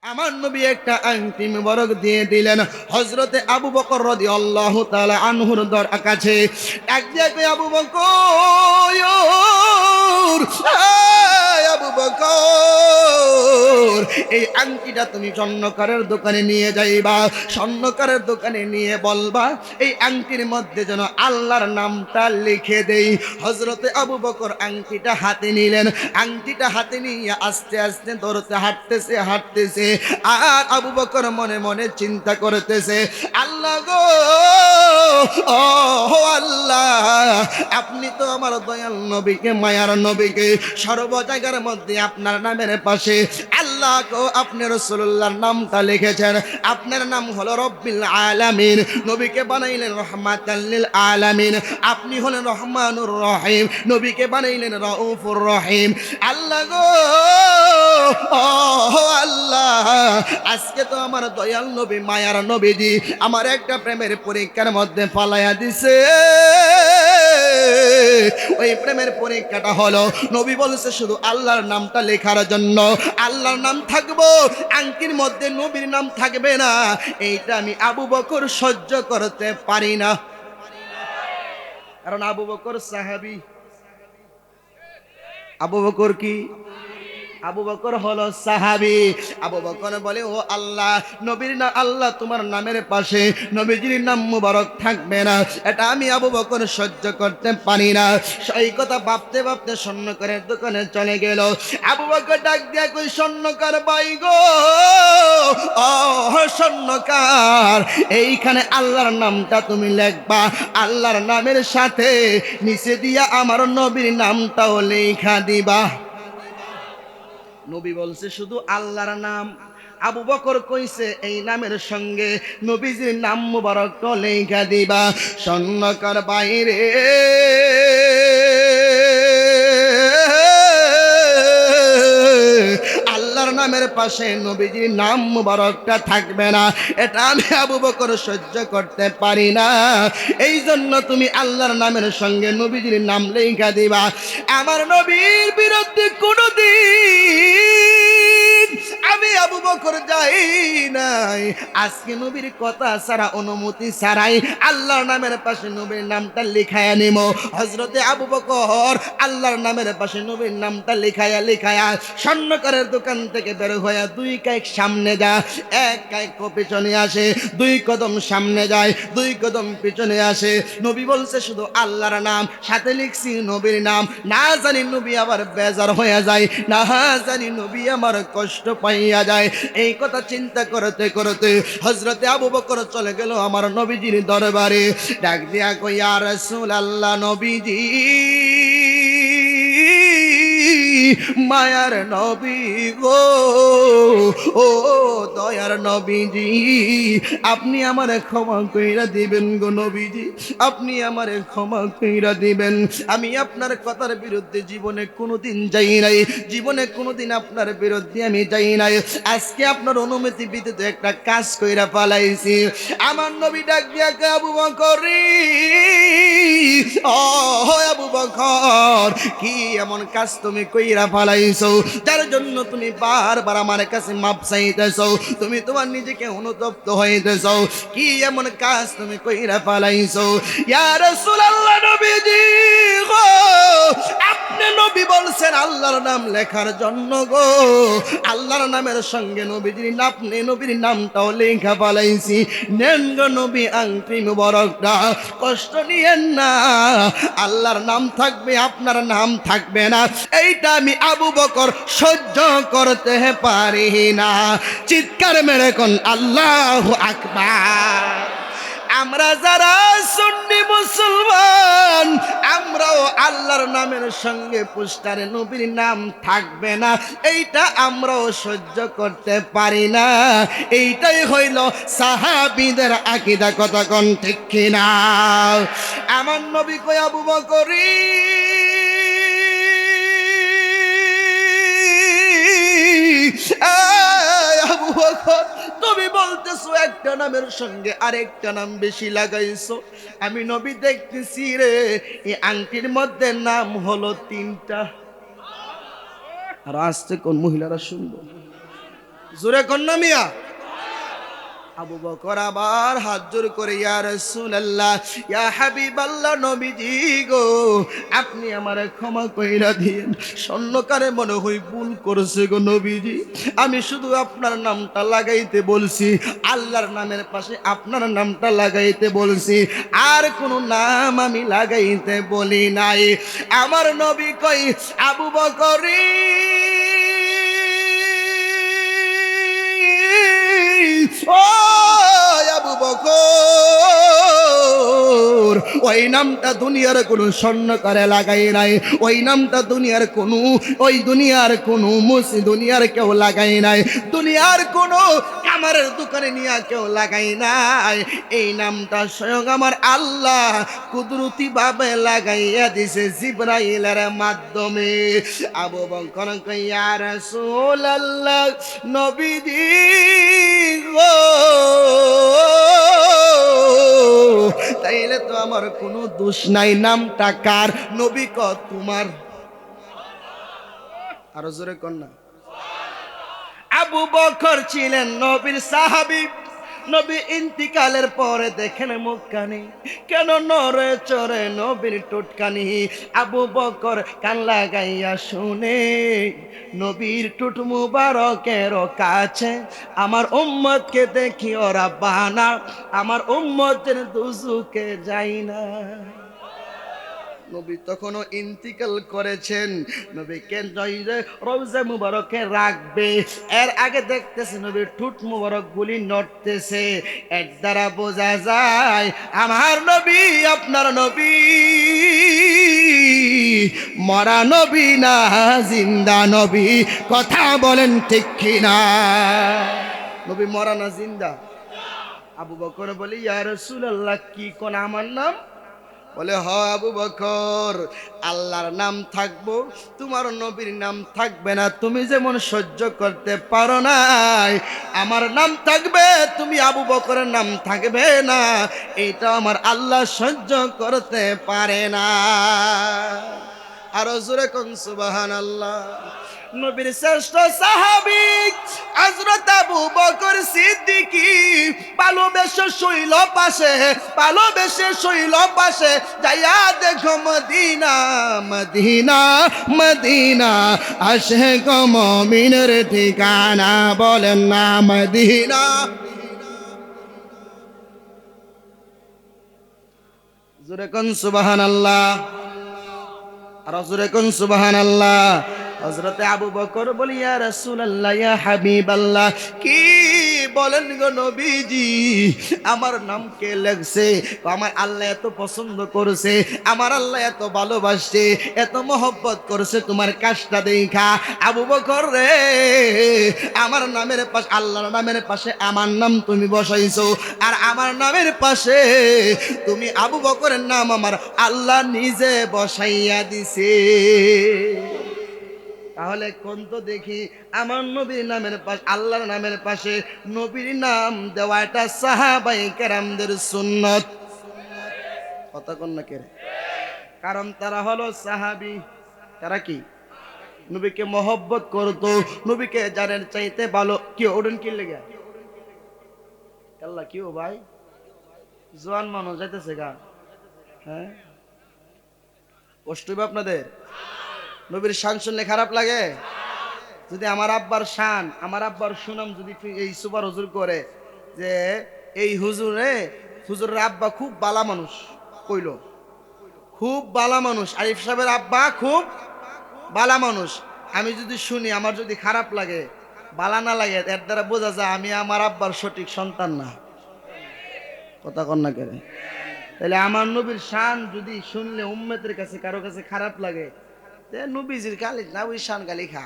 আমার নবী একটা আংটি মুবারক দিয়ে দিলেন হযরতে আবু বকর রাদিয়াল্লাহু তাআলা আনহুর কাছে। এক জায়গায় আবু বকর, এই আবু বকর, এই আংটিটা তুমি স্বর্ণকারের দোকানে নিয়ে যাইবা, স্বর্ণকারের দোকানে নিয়ে বলবা এই আংটির মধ্যে যেন আল্লাহর নামটা লিখে দেই। হযরতে আবু বকর আংটিটা হাতে নিলেন, আংটিটা হাতে নিয়ে আস্তে আস্তে ধরতে হাঁটতেছে। আর আবু বকর মনে মনে চিন্তা করতেছে, আল্লাহ গো, ও আল্লাহ, আপনি তো আমার দয়াল নবীকে, মায়ার নবীকে সর্ব জায়গার মধ্যে আপনার নামের পাশে আল্লাহ গো আপনি রাসূলুল্লাহর নামটা লিখেছেন। আপনার নাম হলো রব্বিল আলামিন, নবীকে বানাইলেন রহমাতাল লিল আলামিন। আপনি হলেন রহমানুর রহিম, নবীকে বানাইলেন রাউফুর রহিম। আল্লাহ গো, ও আল্লাহ, আজকে তো আমার দয়াল নবী, মায়ার নবীজি আমার একটা প্রেমের পরীক্ষার মধ্যে ফালাইয়া দিছে। ওই প্রেমের পরীক্ষাটা হলো, নবী বলছে শুধু আল্লাহর নামটা লেখার জন্য। আল্লাহর নাম থাকবো, আংটির মধ্যে নবীর নাম থাকবে না, এইটা আমি আবু বকর সহ্য করতে পারি না। কারণ আবু বকর সাহাবী। আবু বকর কি? আবু বকর হলো সাহাবী। আবু বকর বলে, ও আল্লাহ, নবীর না আল্লাহ তোমার নামের পাশে নবীজির নাম মুবারক থাকবে না, এটা আমি আবু বকর সহ্য করতে পারি না। সেই কথা ভাবতে ভাবতে স্বর্ণকারের দোকানে চলে গেল। আবু বকর ডাক দিয়া কই, স্বর্ণকার ভাই গো, ও স্বর্ণকার, এইখানে আল্লাহর নামটা তুমি লিখবা, আল্লাহর নামের সাথে নিচে দিয়া আমার নবীর নামটাও লেখা দিবা। নবী বলছে শুধু আল্লাহর নাম। আবু বকর কইছে এই নামের সঙ্গে নবীজির নাম মুবারক লেখা দিবা। স্বর্ণকার বাইরে আল্লাহর নামের পাশে নবীজির নাম মুবারকটা থাকবে না, এটা আমি আবু বকর সহ্য করতে পারি না। এই জন্য তুমি আল্লাহর নামের সঙ্গে নবীজির নাম লেখা দিবা। আমার নবীর বিরুদ্ধে কোনদিন আমি আবু বকর যাই নাই। আজকে নবীর কথা ছাড়া, অনুমতি ছাড়াই আল্লাহর নামের পাশে নবীর নামটা লিখায়া নিব। হযরতে আবু বকর আল্লাহর নামের পাশে নবীর নামটা লিখায়া স্বর্ণকারের দোকান থেকে বের হয়ে দুই কাইক সামনে যা, এক কাইক পিছনে আসে, দুই কদম সামনে যায়, দুই কদম পিছনে আসে। নবী বলছে শুধু আল্লাহর নাম, সাথে লিখছি নবীর নাম। না জানি নবী আবার বেজার হয়ে যায়, না জানি নবী আমার কষ্ট পাইয়া যায়। এই কথা চিন্তা করতে করতে হযরতে আবু বকর চলে গেল আমার নবীজির দরবারে। ডাক দিয়া কই, ইয়া রাসূলুল্লাহ, নবীজি, মায়ার নবী গো, ও দয়ার নবীজি, আপনি আমারে ক্ষমা কইরা দিবেন গো নবীজি, আপনি আমারে ক্ষমা কইরা দিবেন। আমি আপনার কথার বিরুদ্ধে জীবনে কোনোদিন যাই নাই, জীবনে কোনোদিন আপনার বিরুদ্ধে আমি যাই নাই। আজকে আপনার অনুমতি ব্যতীত একটা কাজ কইরা পালাইছি। আমার নবী ডাক দিয়া কয়, আবু বকর, ও আবু বকর, কি এমন কাজ তুমি কইরা ফালাইছো যার জন্য তুমি বারবার আমার কাছে মাপ চাইতেছো, তুমি তোমার নিজেকে অনুতপ্ত হইতেছো? কি এমন কাজ তুমি কইরা ফালাইছো? ইয়া রাসূলুল্লাহ, নবীজি গো, আপনি নবী বলছেন আল্লাহর নাম লেখার জন্য গো, আল্লাহর নামের সঙ্গে নবীজির নাম, নবীর নামটাও লেখা ফালাইছি। নেন গো নবী আংটি মুবারকটা, কষ্ট নিয়েন না, আল্লাহর নাম থাকবে, আপনার নাম থাকবে না, এইটা আমি আবু বকর সহ্য করতে পারি না। চিৎকার মেরে কোন আল্লাহু আকবার। আমরা যারা সুন্নি মুসলমান, আমরাও আল্লাহর নামের সঙ্গে পোস্টারে নবীর নাম থাকবে না, এইটা আমরাও সহ্য করতে পারি না। এইটাই হইল সাহাবীদের আকীদা। কথা কোন ঠিক কিনা? আমার নবী কই, আবু বকর, আবু বকর, তুমি বলতেছো একটা নামের সঙ্গে আরেকটা নাম বেশি লাগাইছো। আমি নবী দেখতেছি রে, এই আংটির মধ্যে নাম হলো 3টা। আর আসছে কোন মহিলারা শুনবো? জোরে কন্যা মিয়া। আবু বকর আবার হাত জোর করে ইয়া রাসূলুল্লাহ ইয়া হাবিবাল্লাহ নবীজি গো আপনি আমারে ক্ষমা কইরা দিয়েন, স্বর্ণকারে মনে হয় ভুল করেছে গো নবীজি, আমি শুধু আপনার নামটা লাগাইতে বলছি, আল্লাহর নামের পাশে আপনার নামটা লাগাইতে বলছি, আর কোনো নাম আমি লাগাইতে বলি নাই। আমার নবী কই আবু বকরি ও আবু বকর, ওই নামটা দুনিয়ার কোনো স্বর্ণকারে লাগাই নাই, ওই নামটা দুনিয়ার কোনো দুনিয়ার কেউ লাগাই নাই, দুনিয়ার কোনো কামারের দোকানে নিয়ে কেউ লাগাই নাই, এই নামটা স্বয়ং আমার আল্লাহ কুদরতি ভাবে লাগাইয়া দিছে জিবরাইলের মাধ্যমে। আবু বকর কই ইয়া রাসূলুল্লাহ নবীজি গো তাইলে তো আমার কোনো দোষ নাই, নামটা কার? নবী ক তোমার। আরো জোরে কন্যা। আবু বকর ছিলেন নবীর সাহাবী, নবী ইন্তিকালের পরে দেখেন মুখখানি কেন নড়ে চড়ে নবীর টুটকানি। আবু বকর কান লাগাইয়া শুনে নবীর টুট মুবারকের কাছে আমার উম্মতকে দেখি ওরা বানা, আমার উম্মতের দুজুকে যাই না। নবী তখনও ইন্তিকাল করেছেন, নবীকে রওজা মুবারকে রাখবে, এর আগে দেখতেছে নবীর ঠোঁট মুবারক গুলি নড়তেছে, এর দ্বারা বোঝা যায় আমার নবী আপনার নবী মরা নবী না জিন্দা নবী, কথা বলেন ঠিক কিনা? নবী মরা না জিন্দা? আবু বকর বলি ইয়া রাসূলুল্লাহ কি কোন আমার নাম? বলে হ আবু বকর, আল্লাহর নাম থাকবো তোমার নবীর নাম থাকবে না, তুমি যেমন সহ্য করতে পারো না আমার নাম থাকবে, তুমি আবু বকরের নাম থাকবে না, এটা আমার আল্লাহ সহ্য করতে পারে না। আরো জোরে কোন সুবহানাল্লাহ। নবীর শ্রেষ্ঠ সাহাবী হযরত আবু বকর সিদ্দিকী ভালোবেসে শৈল পাশে যাইয়া দেখো মদিনা মদিনা মদিনা আসে গো মুমিনের ঠিকানা, বলেন না মদিনা। জোরে কোন সুবহানাল্লাহ, আর জোরে কোন সুবহানাল্লাহ। হযরতে আবু বকর বলি ইয়া রাসূলুল্লাহ ইয়া হাবিবাল্লাহ কি বলেন গো নবীজি, আমার নাম কে লেখছে? আমার আল্লাহ এত পছন্দ করেছে, আমার আল্লাহ এত ভালোবাসছে, এত মহব্বত করেছে তোমার কাজটা দেখা। আবু বকর রে আমার নামের পাশে আল্লাহর নামের পাশে আমার নাম তুমি বসাইছো, আর আমার নামের পাশে তুমি আবু বকরের নাম আমার আল্লাহ নিজে বসাইয়া দিছে। তাহলে কোন তো দেখি আমার নবীর নামের পাশে আল্লাহর নামের পাশে নবীর নাম দেওয়াটা সাহাবায়ে কেরামদের সুন্নত। কথা কোন না কে? কারণ তারা হলো সাহাবী, তারা কি নবীকে মহব্বত করতো, নবীকে জানের চাইতে ভালো। কি ওডেন কি লেগে আল্লাহ কি ও ভাই জোয়ান মানুষ যাইতেছে গা, হ্যাঁ কষ্ট হবে আপনাদের? নবীর শান শুনলে খারাপ লাগে? যদি আমার আব্বার শান আমার আব্বার সুনাম যদি এই সুপার হুজুর করে যে এই হুজুরের আব্বা খুব বালা মানুষ, কইল খুব বালা মানুষ, আরিফ সাহেবের আব্বা খুব বালা মানুষ, আমি যদি শুনি আমার যদি খারাপ লাগে বালা না লাগে, এর দ্বারা বোঝা যায় আমি আমার আব্বার সঠিক সন্তান না। কথা কন না করে? তাহলে আমার নবীর শান যদি শুনলে উম্মতের কাছে কারো কাছে খারাপ লাগে, নবীজির গালি না ওই শান গালি খা,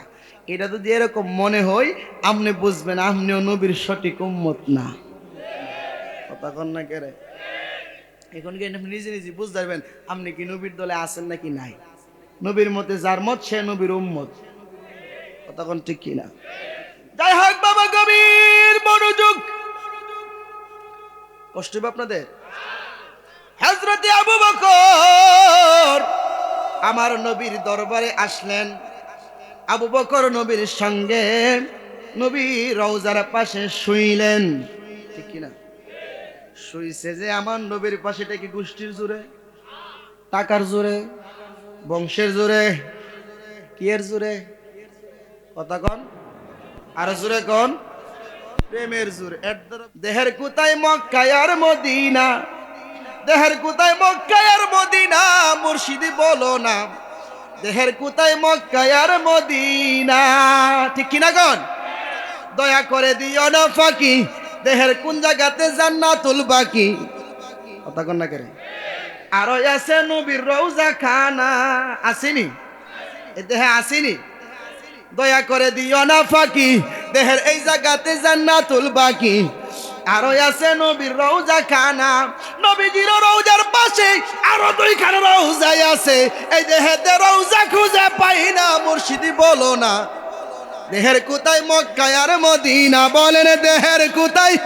এটা যদি এরকম মনে হয় আপনি বুঝবেন আপনিও নবীর সঠিক উম্মত না। কথা কন না করে? এখন কি আপনি নিজে নিজে বুঝতে পারবেন আপনি কি নবীর দলে আছেন নাকি নাই। নবীর মতে যার মত সে নবীর উম্মত। কথা কোন ঠিক কিনা? যাই হোক বাবা গভীর মনোযোগ, কষ্ট হবে আপনাদের। হযরতে আবু বকর আমার নবীর দরবারে আসলেন। আবু বকর নবীর সঙ্গে নবী রওজার পাশে শুইলেন, ঠিক কিনা? শুইছে যে আমার নবীর পাশে, এটা কি গোষ্ঠীর জোরে, টাকার জোরে, বংশের জোরে, কি এর জোরে? কথা কন, আর জোরে কন। প্রেমের জোরে। দেহের কোথায় মক্কায় আর মদিনা, দেহের কোথায় মক্কায় আর মদিনা, মুর্শিদি বলো না। দেহের কোথায় মক্কায় আর মদিনা, ঠিক কিনা কন? দয়া করে দিও না ফাঁকি, দেহের কোন জায়গাতে জান্নাতুল বাকি, কথা কন না করে। আর আছে নবীর রওজা খানা, আসেনি এ দেহে, আসেনি? দয়া করে দিও না ফাঁকি, দেহের এই জায়গাতে জান্নাতুল বাকি। আরো আছে নবীর রওজা খানা, নবীজির রওজার পাশে আরো দুইখানা রওজা আছে। এই দেহেতে রওজা খুঁজে পাই না, মুর্শিদি বলো না। দেহের কোথায় মক্কায় আর মদিনা, বলেন দেহের কোথায়,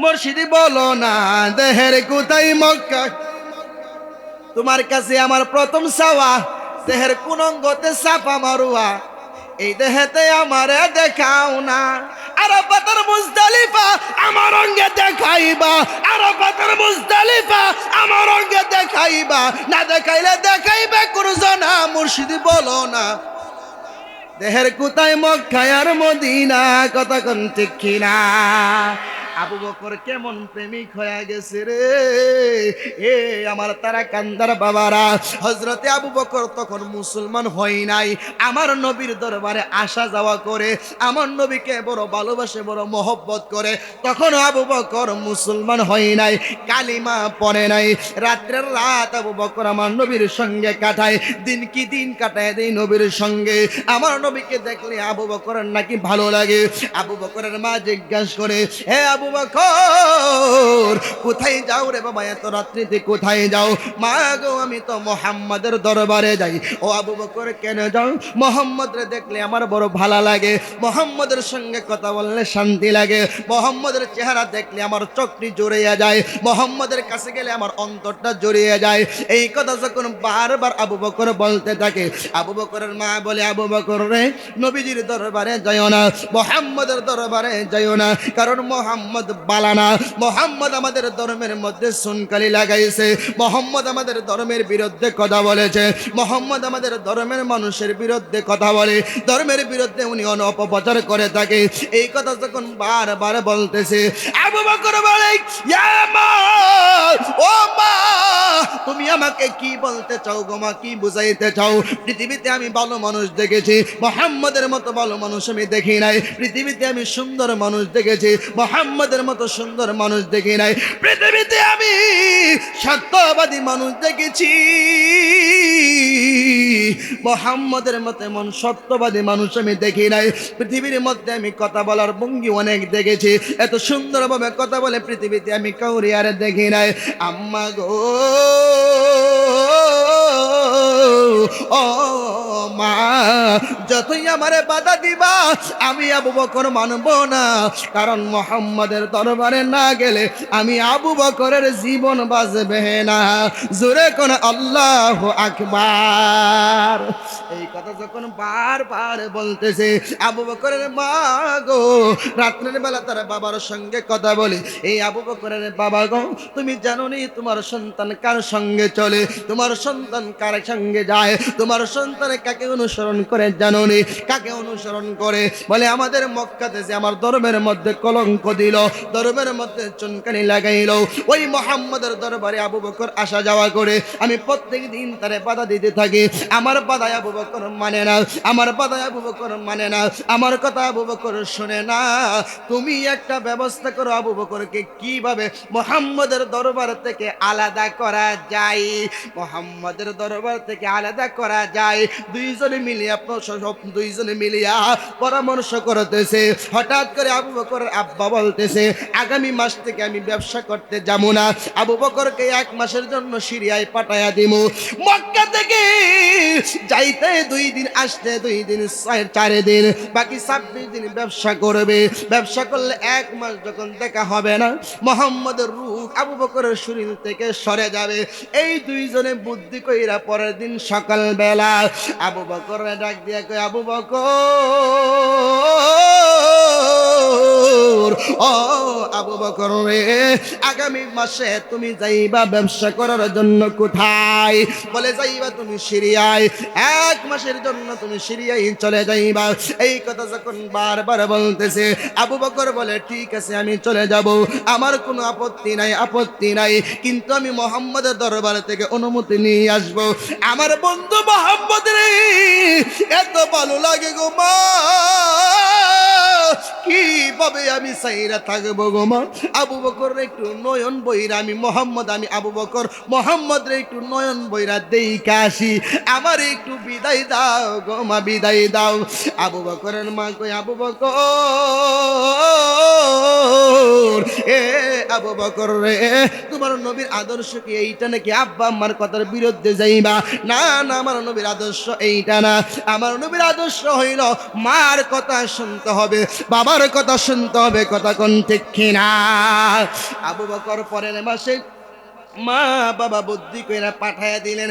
মুর্শিদি বলো না। দেহের কোথায় মক্কা, তোমার কাছে আমার প্রথম চাওয়া, দেহের কোন অঙ্গতে চাপা মারুয়া, এই দেহেতে আমারে দেখাও না। আরাফাতের মুজদালিফা আমার অঙ্গে দেখাইবা, আরাফাতের মুজদালিফা আমার অঙ্গে দেখাইবা, না দেখাইলে দেখাইবে কোনজনা, মুর্শিদি বলো না। দেহের কোথায় মক্কায় আর মদিনা, কথা কোন ঠিক কিনা? আবু বকর কেমন প্রেমিক হয়ে গেছে রে, এ আমার তারা কান্দার বাবারা। হযরতে আবু বকর তখন মুসলমান হয় নাই, আমার নবীর দরবারে আসা যাওয়া করে, আমার নবীকে বড় ভালোবাসে, বড় মহব্বত করে। তখন আবু বকর মুসলমান হয় নাই, কালিমা পড়ে নাই। রাত্রের রাত আবু বকর আমার নবীর সঙ্গে কাটায়, দিন কি দিন কাটায় দেয় নবীর সঙ্গে। আমার নবীকে দেখলে আবু বকরের নাকি ভালো লাগে। আবু বকরের মা জিজ্ঞাসা করে, হে আবু বকর, কোথায় যাও রে বাবা, এত রাত্রিতে কোথায় যাও? মা গো, আমি তো মুহাম্মাদের দরবারে যাই। ও আবু বকর, কেন যাও? মুহাম্মদ রে দেখলে আমার বড় ভালো লাগে, মুহাম্মদের সঙ্গে কথা বললে শান্তি লাগে, মুহাম্মদের চেহারা দেখলে আমার চোখটি জড়িয়ে যায়, মুহাম্মদের কাছে গেলে আমার অন্তরটা জড়িয়ে যায়। এই কথা যখন বারবার আবু বকর বলতে থাকে, আবু বকরের মা বলে, আবু বকর রে, নবীজির দরবারে যাইও না, মুহাম্মদের দরবারে যাইও না, কারণ মুহাম্মদ বালানা, মুহাম্মদ আমাদের ধর্মের মধ্যে সুনকালি লাগাইছে, মুহাম্মদ আমাদের ধর্মের বিরুদ্ধে কথা বলেছে, মুহাম্মদ আমাদের ধর্মের মানুষের বিরুদ্ধে কথা বলে, ধর্মের বিরুদ্ধে উনি অপপ্রচার করে থাকে। এই কথা যখন বারবার বলতেছে, আবু বকর বলে, ইয়া মা, ও মা, তুমি আমাকে কি বলতে চাও গো মা, কি বুঝাইতে চাও? পৃথিবীতে আমি ভালো মানুষ দেখেছি, মুহাম্মদের মতো ভালো মানুষ আমি দেখি নাই। পৃথিবীতে আমি সুন্দর মানুষ দেখেছি, মুহাম্মদের মতো সুন্দর মানুষ দেখি নাই। পৃথিবীতে আমি সত্যবাদী মানুষ দেখেছি, মুহাম্মদের মতো এমন সত্যবাদী মানুষ আমি দেখি নাই। পৃথিবীর মধ্যে আমি কথা বলার ভঙ্গি অনেক দেখেছি, এত সুন্দরভাবে কথা বলে পৃথিবীতে আমি কাউরি আর দেখি নাই। আম্মা গো, ও মা, যতই আমারে বাধা দিবা, আমি আবু বকর মানব না, কারণ মুহাম্মাদের দরবারে না গেলে আমি আবু বকরের জীবন বাঁচবে না। জোরে কোন আল্লাহু আকবার। এই কথা যখন বারবার বলতেছে, আবু বকরের মা গো রাত্রের বেলা তার বাবার সঙ্গে কথা বলে, এই আবু বকরের বাবা গো, তুমি জানো নি তোমার সন্তান কার সঙ্গে চলে, তোমার সন্তান কার সঙ্গে যায়, তোমার সন্তান কাকে অনুসরণ করে জানো নি? কাকে অনুসরণ করে? বলে আমাদের মক্কাতে যে আমার ধর্মের মধ্যে কলঙ্ক দিল, ধর্মের মধ্যে চুনকানি লাগাইল, ওই মুহাম্মাদের দরবারে আবু বকর আসা যাওয়া করে, আমি প্রত্যেক দিন তারে বাধা দিতে থাকি। আমার বাধায় আবু বকর মানে না, আমার বাধায় আবু বকর মানে না, আমার কথা আবু বকর শুনে না। তুমি একটা ব্যবস্থা করো, আবু বকরকে কিভাবে মুহাম্মাদের দরবার থেকে আলাদা করা যায়, মুহাম্মাদের দরবার থেকে আলাদা করা যায়। দুইজনে মিলিয়া দুইজনে মিলিয়া পরামর্শ করতেছে। হঠাৎ করে আবু বকরের আব্বা বলতেছে, আগামী মাস থেকে আমি ব্যবসা করতে যাবো না, আবু বকরকে 1 মাসের জন্য সিরিয়ায় পাঠাইয়া দিব। মক্কা থেকে যাইতে 2 দিন, আসতে 2 দিন, 4 দিন, বাকি 26 দিন ব্যবসা করবে। ব্যবসা করলে 1 মাস যখন দেখা হবে না, মুহাম্মাদের রূহ আবু বকরের শরীর থেকে সরে যাবে। এই দুইজনে বুদ্ধি কইরা পরের দিন সকালবেলা আবু বকর ডাক দিয়া কই আবু বকর, ও আবু বকর রে, আগামী মাসে তুমি যাইবা ব্যবসা করার জন্য কোথায়? বলে যাইবা তুমি সিরিয়ায়, 1 মাসের জন্য তুমি সিরিয়ায় চলে যাইবা। এই কথা যখন বারবার বলতেছে, আবু বকর বলে ঠিক আছে আমি চলে যাব, আমার কোনো আপত্তি নাই, আপত্তি নাই, কিন্তু আমি মুহাম্মদের দরবার থেকে অনুমতি নিয়ে আসব। আমার বন্ধু মুহাম্মদ রে এত ভালো লাগে গো মা, কিভাবে আমি সাইরা থাকবো গো মা। আবু বকর একটু নয়ন বইরা, আমি মোহাম্মদ, আমি আবু বকর মোহাম্মদ রে একটু নয়ন বইরা দেইকা আসি, আমার একটু বিদায় দাও গো মা, বিদায় দাও। আবু বকরের মা কই আবু বকর, এ আবু বকর রে, তোমার নবীর আদর্শ কি এইটা নাকি আব্বা আম্মার কথার বিরুদ্ধে যাইবা? না না, আমার নবীর আদর্শ এইটা না, আমার নবীর আদর্শ হইল মার কথা শুনতে হবে, বাবার কথা শুনতে হবে, কথা কোন ঠিক কিনা? আবু বকর পরের মাসে মা বাবা বুদ্ধি কইরা পাঠায়া দিলেন,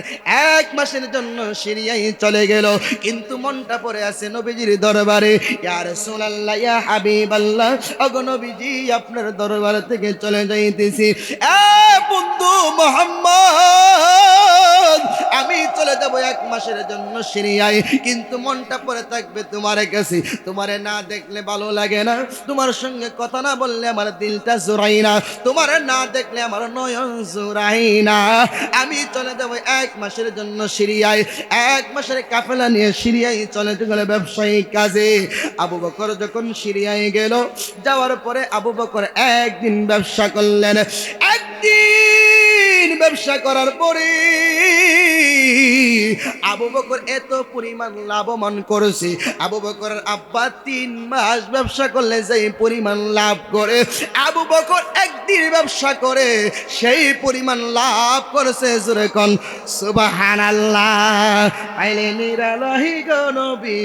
1 মাসের জন্য সিরিয়ায় চলে গেল, কিন্তু মনটা পড়ে আছে নবীজির দরবারে। ইয়া রাসূলুল্লাহ, ইয়া হাবিবাল্লাহ, ওগো নবীজি আপনার দরবার থেকে চলে যাইতেছি। এ বন্ধু মুহাম্মদ, আমি চলে যাব 1 মাসের জন্য সিরিয়ায়, কিন্তু মনটা পড়ে থাকবে তোমার কাছে, তোমারে না দেখলে ভালো লাগে না, তোমার সঙ্গে কথা না বললে আমার দিলটা জোড়াই না, তোমারে না দেখলে আমার নয়ন জোড়াইনা। আমি চলে যাব 1 মাসের জন্য সিরিয়ায়, 1 মাসের কাফেলা নিয়ে সিরিয়ায় চলে গেল ব্যবসায়িক কাজে। আবু বকর যখন সিরিয়ায় গেল, যাওয়ার পরে আবু বকর একদিন ব্যবসা করলেন। একদিন ব্যবসা করার পরে আবু বকর এত পরিমাণ লাভবান করেছে, আবু বকরের আব্বা 3 মাস ব্যবসা করলে যেই পরিমাণ লাভ করে, আবু বকর একদিন ব্যবসা করে সেই পরিমাণ লাভ করেছে। জোরে কোন সুবহানাল্লাহ। পাইলে নিরালাহি গো নবী,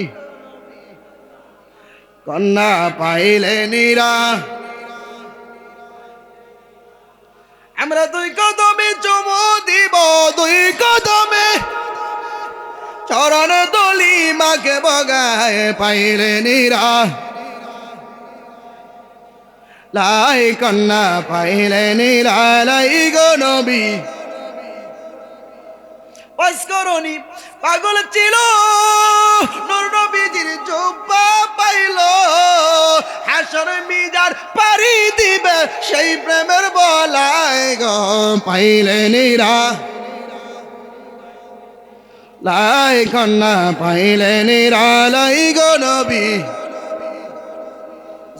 কন্যা পাইলে নিরা, আমরা 2 কদমে চুমু দিব, 2 কদমে চরণ দলি মাকে বগায়, পাইলে নিরা লাই, কন্যা পাইলে নিরা লাই গো নবী। অস্করণী পাগল ছিল, নূর নবীজির জুব্বা পাইল, হাসর মিজার পারি দিবে সেই প্রেমের বলায় গো, পাইলে নিরা লাই, কন্যা পাইলে নিরা লাই গো নবী।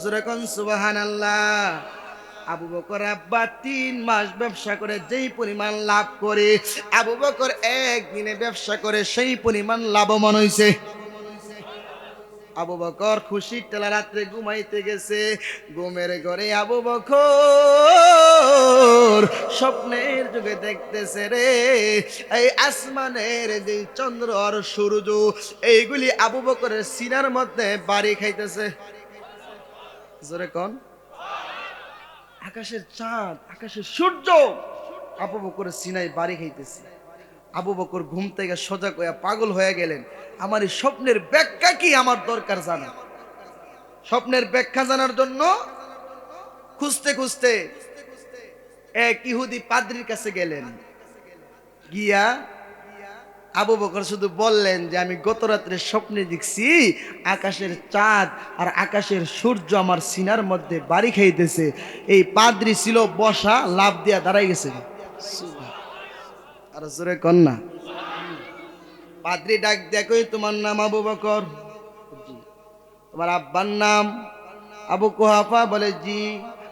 জোরে কোন সুবহানাল্লাহ। আবু বকর আব্বা 3 মাস ব্যবসা করে যেই পরিমাণ লাভ করে, আবু বকর একদিনে ব্যবসা করে সেই পরিমাণ লাভবান হইছে। আবু বকর খুশির টেলা রাত্রে ঘুমাইতে গেছে, ঘুমের ঘরে আবু বকর স্বপ্নের যুগে দেখতেছে রে, এই আসমানের যে চন্দ্র আর সূর্য এইগুলি আবু বকরের সিনার মধ্যে বাড়ি খাইতেছে। জোরে কোন, আকাশের চাঁদ, আকাশের সূর্য আবু বকরের সিনায় বাড়ি খাইতেছে। আবু বকর ঘুম থেকে সোজা কইয়া পাগল হয়ে গেলেন, আমার এই স্বপ্নের ব্যাখ্যা কি আমার দরকার জানা। স্বপ্নের ব্যাখ্যা জানার জন্য খুঁজতে খুঁজতে এক ইহুদি পাদ্রীর কাছে গেলেন। গিয়া আবু বকর শুধু বললেন যে আমি গত রাত্রে স্বপ্নে দেখছি আকাশের চাঁদ আর আকাশের সূর্য আমার সিনার মধ্যে বাড়ি খাইতেছে। এই পাদ্রী ছিল বসা, লাভ দিয়া দাঁড়াই গেছে। আর জোরে কন্যা, পাদ্রী ডাক দেখোই তোমার নাম আবু বকর? তোমার আব্বার নাম আবু কুহাফা? বলে জি।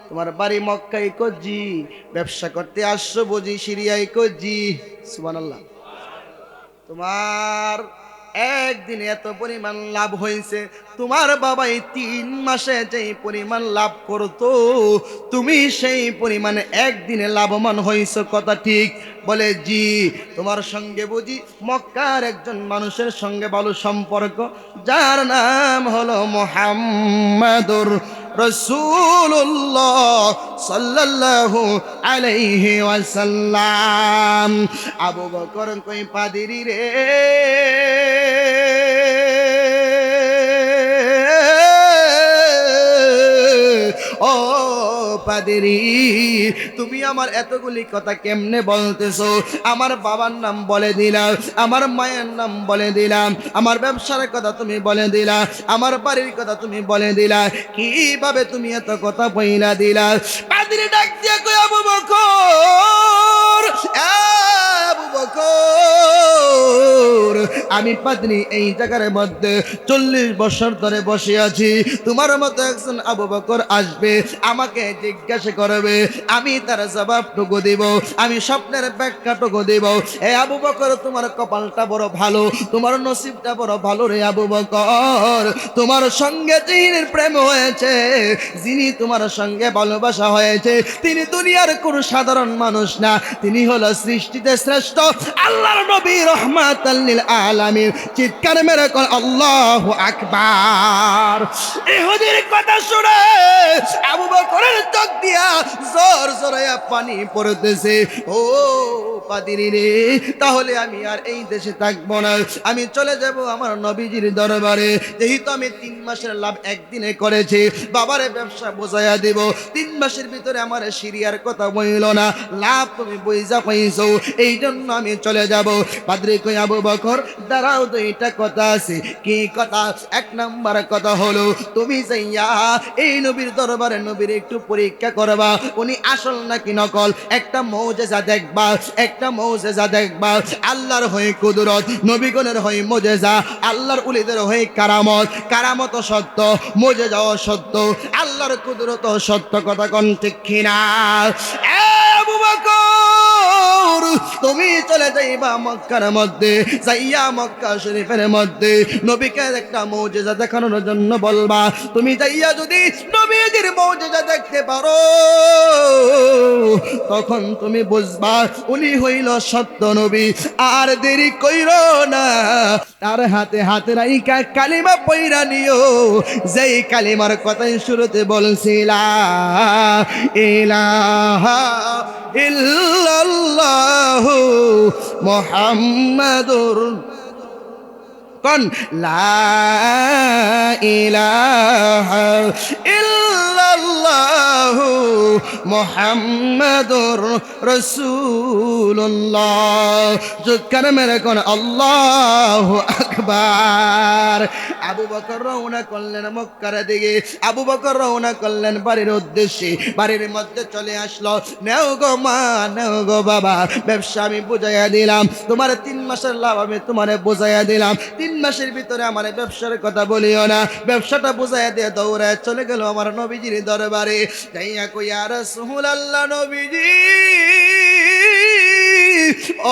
তোমার বাড়ি মক্কায়? কো জি। ব্যবসা করতে আসছো বুঝি সিরিয়ায়? কো জি। সুবহানাল্লাহ। তোমার একদিনে এত পরিমাণ লাভ হয়েছে, তোমার বাবাই 3 মাসে যেই পরিমাণ লাভ করতো তুমি সেই পরিমাণে একদিনে লাভবান হয়েছো, কথা ঠিক? বলে জি। তোমার সঙ্গে বুঝি মক্কার একজন মানুষের সঙ্গে ভালো সম্পর্ক, যার নাম হলো মুহাম্মাদুর রাসূলুল্লাহ সাল্লাল্লাহু আলাইহি ওয়াসাল্লাম। আবু বকর কই পাদিরি রে ও পাদিরি, তুমি আমার এতগুলি কথা কেমনে বলতেছো? আমার বাবার নাম বলে দিলাম, আমার মায়ের নাম বলে দিলাম, আমার ব্যবসার কথা তুমি বলে দিলা, আমার বাড়ির কথা তুমি বলে দিলা, কিভাবে তুমি এত কথা বইলা দিলা? পাদিরি ডাক দিয়ে কই আবু বকর, আবু বকর, আমি পাদ্রী এই জায়গার মধ্যে 40 বছর ধরে বসে আছি। তোমার মতো একজন আবু বকর আসবে, আমাকে জিজ্ঞাসা করবে, আমি তার জবাবটুকু দিব, আমি স্বপ্নের ব্যাখ্যাটুকু দিব। এ আবু বকর, তোমার কপালটা বড় ভালো, তোমার নসিবটা বড় ভালো রে আবু বকর। তোমার সঙ্গে যিনি প্রেম হয়েছে, যিনি তোমার সঙ্গে ভালোবাসা হয়েছে, তিনি দুনিয়ার কোনো সাধারণ মানুষ না, তিনি হলো সৃষ্টিতে শ্রেষ্ঠ আল্লাহর নবী রহমাতাল লিল আলামিন। চিৎকার মেরে কর আল্লাহু আকবার। ইহুদির কথা শুনে আবু বকরের চোখ দিয়া জোর জোরে পানি পড়তেছে। ও পাদিরি রে, তাহলে আমি আর এই দেশে থাকবো না, আমি চলে যাব আমার নবীজির দরবারে। যেহেতু আমি 3 মাসের লাভ একদিনে করেছি, বাবারে ব্যবসা বোঝাইয়া দিব, 3 মাসের ভিতরে আমার সিরিয়ার কথা বইল না, লাভ তুমি বইজা পাইছো, এই জন্য আমি চলে যাব। পাদ্রী কই আবু বকর দাঁড়াও, দুইটা কথা আছে। কি কথা? 1 নাম্বার কথা হলো, তুমি যাইয়া এই নবীর দরবারে নবীর একটু পরীক্ষা করবা, উনি আসল নাকি নকল, একটা মুজিজা দেখবা, একটা মুজিজা দেখবা। আল্লাহর হয়ে কুদরত, নবীগণের হয়ে মুজিজা, আল্লাহর উলিদের হয়ে কারামত, কারামত সত্য, মুজিজাও সত্য, আল্লাহর কুদরত সত্য। কথা কোন ঠিক কিনা? আবু বকর, তুমি চলে যাইবা মক্কার মধ্যে, যাইয়া মক্কা শরীফের মধ্যে নবীকে একটা মুজিজা দেখানোর জন্য বলবা। তুমি যাইয়া যদি নবীজির মুজিজা দেখতে পারো, তখন তুমি বুঝবা উনি হইল সত্য নবী। আর দেরি কইরো না, তার হাতে হাতে রাইকা কালিমা পয়রা নিও, যেই কালিমার কথাই শুরুতে বলছিলা, ইলাহা ইল্লাল্লাহু মুহাম্মাদুর কোন লা ইলাহা ইল্লাল্লাহু মুহাম্মাদুর রাসূলুল্লাহ। জোরকার মেরে কোন আল্লাহু আকবার। আবু বকর রওনা করলেন মক্কার দিকে, আবু বকর রওনা করলেন বাড়ির উদ্দেশ্যে। বাড়ির মধ্যে চলে আসলো, নেও গো মা, নেও গো বাবা, ব্যবসা আমি বুঝাইয়া দিলাম, তোমার 3 মাসের লাভ আমি তোমারে বুঝাইয়া দিলাম, 3 মাসের ভিতরে আমার ব্যবসার কথা বলিও না। ব্যবসাটা বুঝাইয়া দিয়ে দৌড়ায় চলে গেল আমার নবীজির দরবারে। যাইয়া কই ইয়া রাসূলুল্লাহ, নবীজি,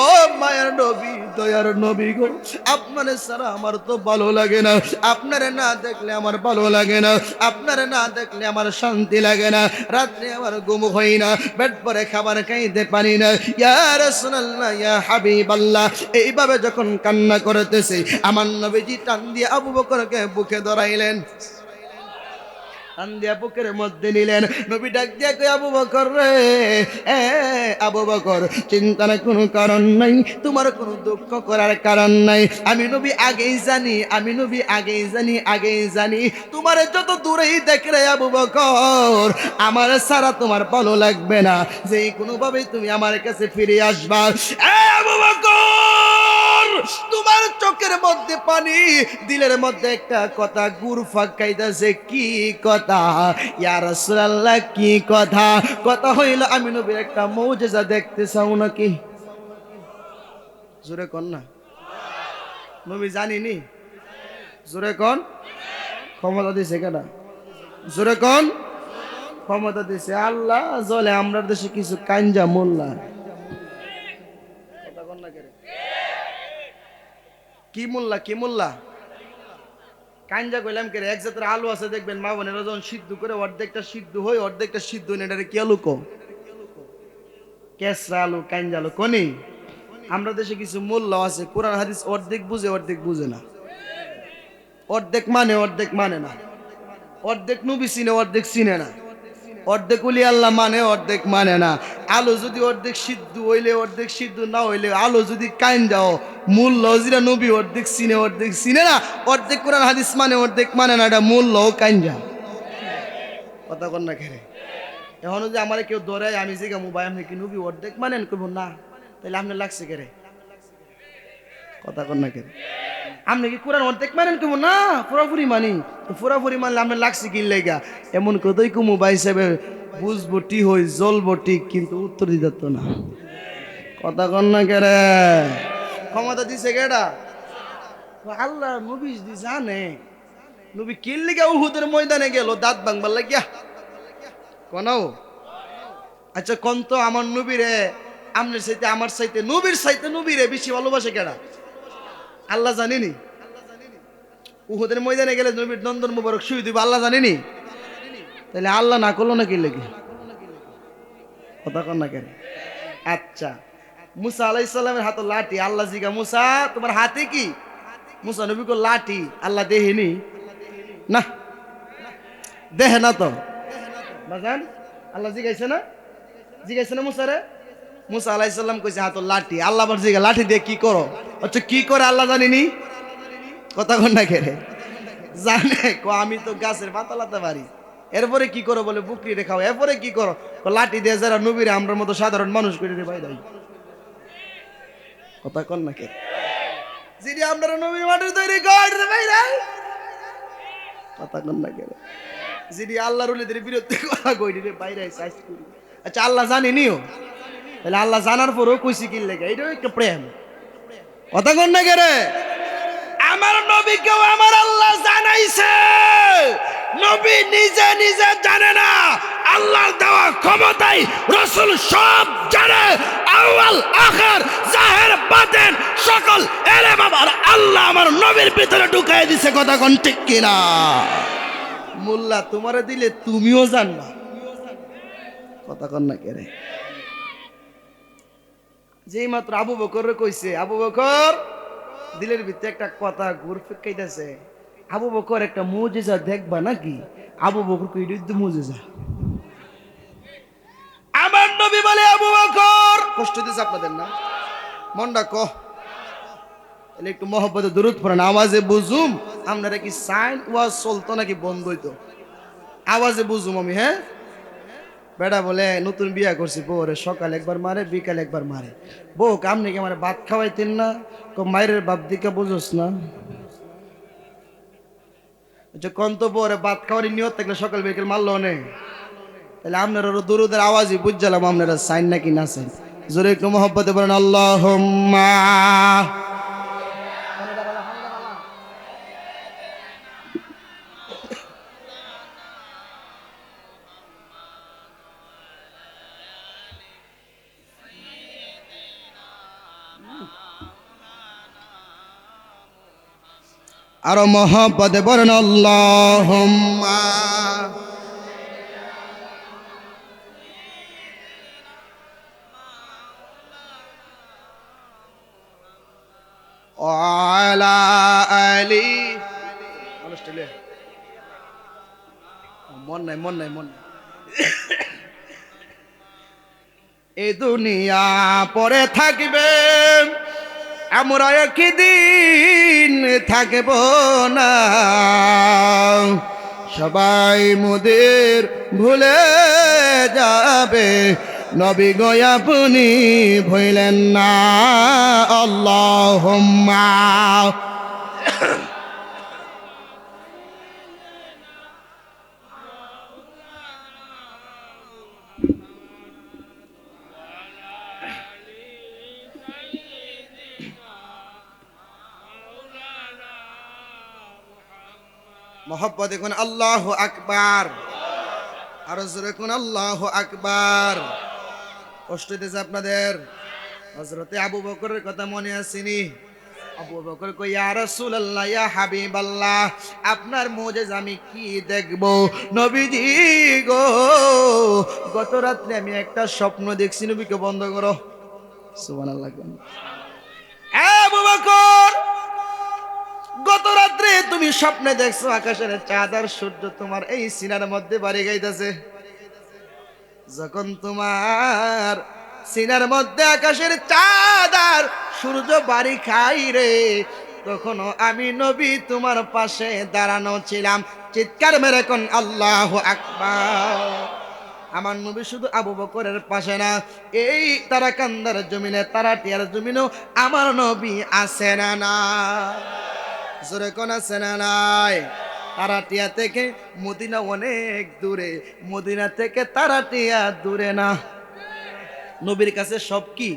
ও মায়ের নবী, দয়ার নবী গো, আপনারে ছাড়া আমার তো ভালো লাগে না, আপনারে না দেখলে আমার ভালো লাগে না, আপনারে না দেখলে আমার শান্তি লাগে না, রাত্রে আমার ঘুম হয় না, পেট ভরে খাবার খাইতে পারি না। ইয়া রাসূলুল্লাহ, ইয়া হাবিবাল্লাহ, এইভাবে যখন কান্না করতেছে, আমার নবীজি টান দিয়ে আবু বকরকে বুকে ধরাইলেন, টান দিয়া বুকের মধ্যে নিলেন। নবী ডাক দিয়া কই আবু বকর রে, এ আবু বকর, চিন্তার কোনো কারণ নাই, তোমার কোনো দুঃখ করার কারণ নাই। আমি নবী আগেই জানি, আমি নবী আগেই জানি, আগেই জানি, তোমার যত দূরেই দেখে রে আবু বকর, আমার সারা তোমার ভালো লাগবে না, যে কোনোভাবে তুমি আমার কাছে ফিরে আসবা। এ আবু বকর, তোমার চোখের মধ্যে পানি, দিলের মধ্যে একটা কথা ঘুরফাক খাইতেছে। কি কথা? ইয়া রাসূলুল্লাহ, কি কথা? কথা হইল আমি নবীর একটা মুজিজা দেখতে চাও নাকি? জোরে কোন না, নবী জানিনি? জোরে কোন। ক্ষমতা দিছে কেনা? জোরে কোন। ক্ষমতা দিছে আল্লাহ। জলে আমরা দেশে কিছু কাঞ্জা মোল্লা, কথা কোন না কেরে? কি মোল্লা, কি মোল্লা? কাঞ্জা কইলাম কে? এক জাতের আলু আছে দেখবেন, মা বোনেরা যখন সিদ্ধ করে অর্ধেকটা সিদ্ধ হয়, অর্ধেকটা সিদ্ধ নেই, এটা কি আলু কো? কেসরা আলু, কাঞ্জা আলু কোনি? আমরা দেশে কিছু মোল্লা আছে, কোরআন হাদিস অর্ধেক বুঝে অর্ধেক বুঝে না, অর্ধেক মানে অর্ধেক মানে না। অর্ধেক নবী চিনে অর্ধেক চিনে না, অর্ধেক উলি আল্লাহ মানে অর্ধেক মানে না। আলো যদি অর্ধেক সিদ্ধ হইলে অর্ধেক সিদ্ধ না হইলে আলো যদি কাইন দাও মূল লজিরা নবী অর্ধেক চিনে অর্ধেক চিনে না, অর্ধেক কোরআন হাদিস মানে অর্ধেক মানে না, এটা মূল ল কাইন যা কথা কন না খেলে। এখন যদি আমার কেউ ধরে আমি যে মোবাইল আপনি কি নবী অর্ধেক মানেন করবো না, তাহলে আপনার লাগছে কেরে কথা কন না কেরে। আপনি কি কোরআন অর্ধেক মানেন কমু না পুরাপুরি মানি, তো পুরাপুরি মানলে আপনার লাগছে কি লেগা এমন কতই কমু ভাই হিসেবে বুঝবো টি হই জ্বলবো ঠিক, কিন্তু উত্তর দিত না কথা কন না কেরে। ক্ষমতা দিছে কেডা? আল্লাহ নবী দি জানে। নবী কিল লিগা উহুদের ময়দানে গেল দাঁত ভাঙবার লাগিয়া কোনাও। আচ্ছা কোন তো আমার নবীরে আমনের চাইতে আমার চাইতে নবীর চাইতে নবীরে বেশি ভালোবাসে কেডা? আল্লাহ জানেনি? উহুদের ময়দানে গেলে নবীর নন্দন মুবারক শুই দিব আল্লাহ জানেনি? তাহলে আল্লাহ না করলো না কি লেগে কথা কন না কেন। আচ্ছা মুসা আলাইহিস সালামের হাতে লাঠি, আল্লাহ জিগা মুসা তোমার হাতে কি? মুসা নবী কো লাঠি। আল্লাহ দেহেনি না, দেহে না তো বাজান। আল্লাহ জিগাইছে না, জিগাইছে না মুসারে? মুসা আলাইহিস সালাম কইছে হাতে লাঠি। আল্লাহ আবার জিগা লাঠি দিয়ে কি করো? আচ্ছা কি করে আল্লাহ জানেনি? কথা কন না কেরে জানে কো আমি তো গাছের পাতা লাতে পারি। এরপরে কি করো বলে বুকরি রেখাও। এরপরে কি করো? লাঠি দিয়ে যারা নবীরে আমরার মতো সাধারণ মানুষ করে রে ভাই ভাই কথা কন না কে। যিনি আপনারা নবীর মাটির তৈরি করে ভাই ভাই কথা কন না কে। যিনি আল্লাহর ওলিদের বিরুদ্ধে কথা কইনি রে বাইরে সাইজ করি। আচ্ছা আল্লাহ জানেনিও? তাহলে আল্লাহ জানার পরেও কইছি কি লেগে? এটাও একটা প্রেম কথা কন না কে রে। আমার নবীকেও আমার আল্লাহ জানাইছে, নবী নিজে নিজে জানে না, আল্লাহর দেওয়া ক্ষমতায় রাসূল সব জানে। আউয়াল আখির জাহির বাতিন সকল এলেম আমার আল্লাহ আমার নবীর ভিতরে ঢুকাই দিছে কথা কোন ঠিক কিনা? মোল্লা তোমারে দিলে তুমিও জানবা কথা কোন না কেরে। যেই মাত্র আবু বকর কইছে, আবু বকর দিলের ভিতরে একটা কথা ঘুর ফিকাইতেছে, আবু বকর একটা মুজিজা দেখবা নাকি? আবু বকর কই দিত মুজিজা। আমার নবী বলে আবু বকর কষ্ট দিছে আপনাদের না মনটা কহ তাহলে একটু মহব্বতে দরুদ পড়েন আওয়াজে বুঝুম আপনারা কি সাইন ওয়াজ চলতো নাকি বন্ধ হইতো? আওয়াজে বুঝুম আমি। হ্যাঁ বেটা বলে নতুন বিয়া করছি বউরে সকাল একবার মারে বিকাল একবার মারে। বউ কাম নাকি আমার ভাত খাওয়াইতেন না? মায়ের বাপ দিকে বুঝোস না? কোন তো বউরে ভাত খাওয়ার নিয়ত থাকলে সকাল বিকাল মারলো নে। তাহলে আপনারা দরুদের আওয়াজই বুঝলাম আপনারা সাইন নাকি না সাইন। জোরে একটু মহব্বতে বলেন আল্লাহুম্মা। আরো মহব্বতে বলেন আল্লাহুম্মা। ওয়ালা আলি মন নাই মন নাই মন নাই। এই দুনিয়া পরে থাকবে, আমরা একদিন থাকব না। সবাই মোদের ভুলে যাবে, নবী গো আপনি ভুলেন না। আল্লাহুম্মা। মোহাব্বত দেখুন আল্লাহু আকবার। আরো জোরে কোন আল্লাহু আকবার। কষ্ট দিয়েছে আপনাদের? হযরতে আবু বকরের কথা মনে আসেনি? আবু বকর কই ইয়া রাসূলুল্লাহ ইয়া হাবিবাল্লাহ আপনার মুজিজা আমি কি দেখব? নবীজি গো গত রাতে আমি একটা স্বপ্ন দেখছি। নবীকে বন্ধ করো সুবহানাল্লাহ। আবু বকর গত রাত্রে তুমি স্বপ্নে দেখছো আকাশের চাঁদ আর সূর্য তোমার এই সিনার মধ্যে বাড়ি গাইতেছে। যখন তোমার সিনার মধ্যে আকাশের চাঁদ আর সূর্য বাড়ি খাই রে, তখনও আমি নবী তোমার পাশে দাঁড়ানো ছিলাম। চিৎকার মেরে কোন আল্লাহু আকবার। আমার নবী শুধু আবু বকরের পাশে না, এই তারাকান্দার জমিনে, তারাটিয়ার জমিনেও আমার নবী আছে না না? জোরে কোন আছে না নাই? তারাটিয়া থেকে মদিনা অনেক দূরে, মদিনা থেকে তারাটিয়া দূরে না। নবীর কাছে সব কি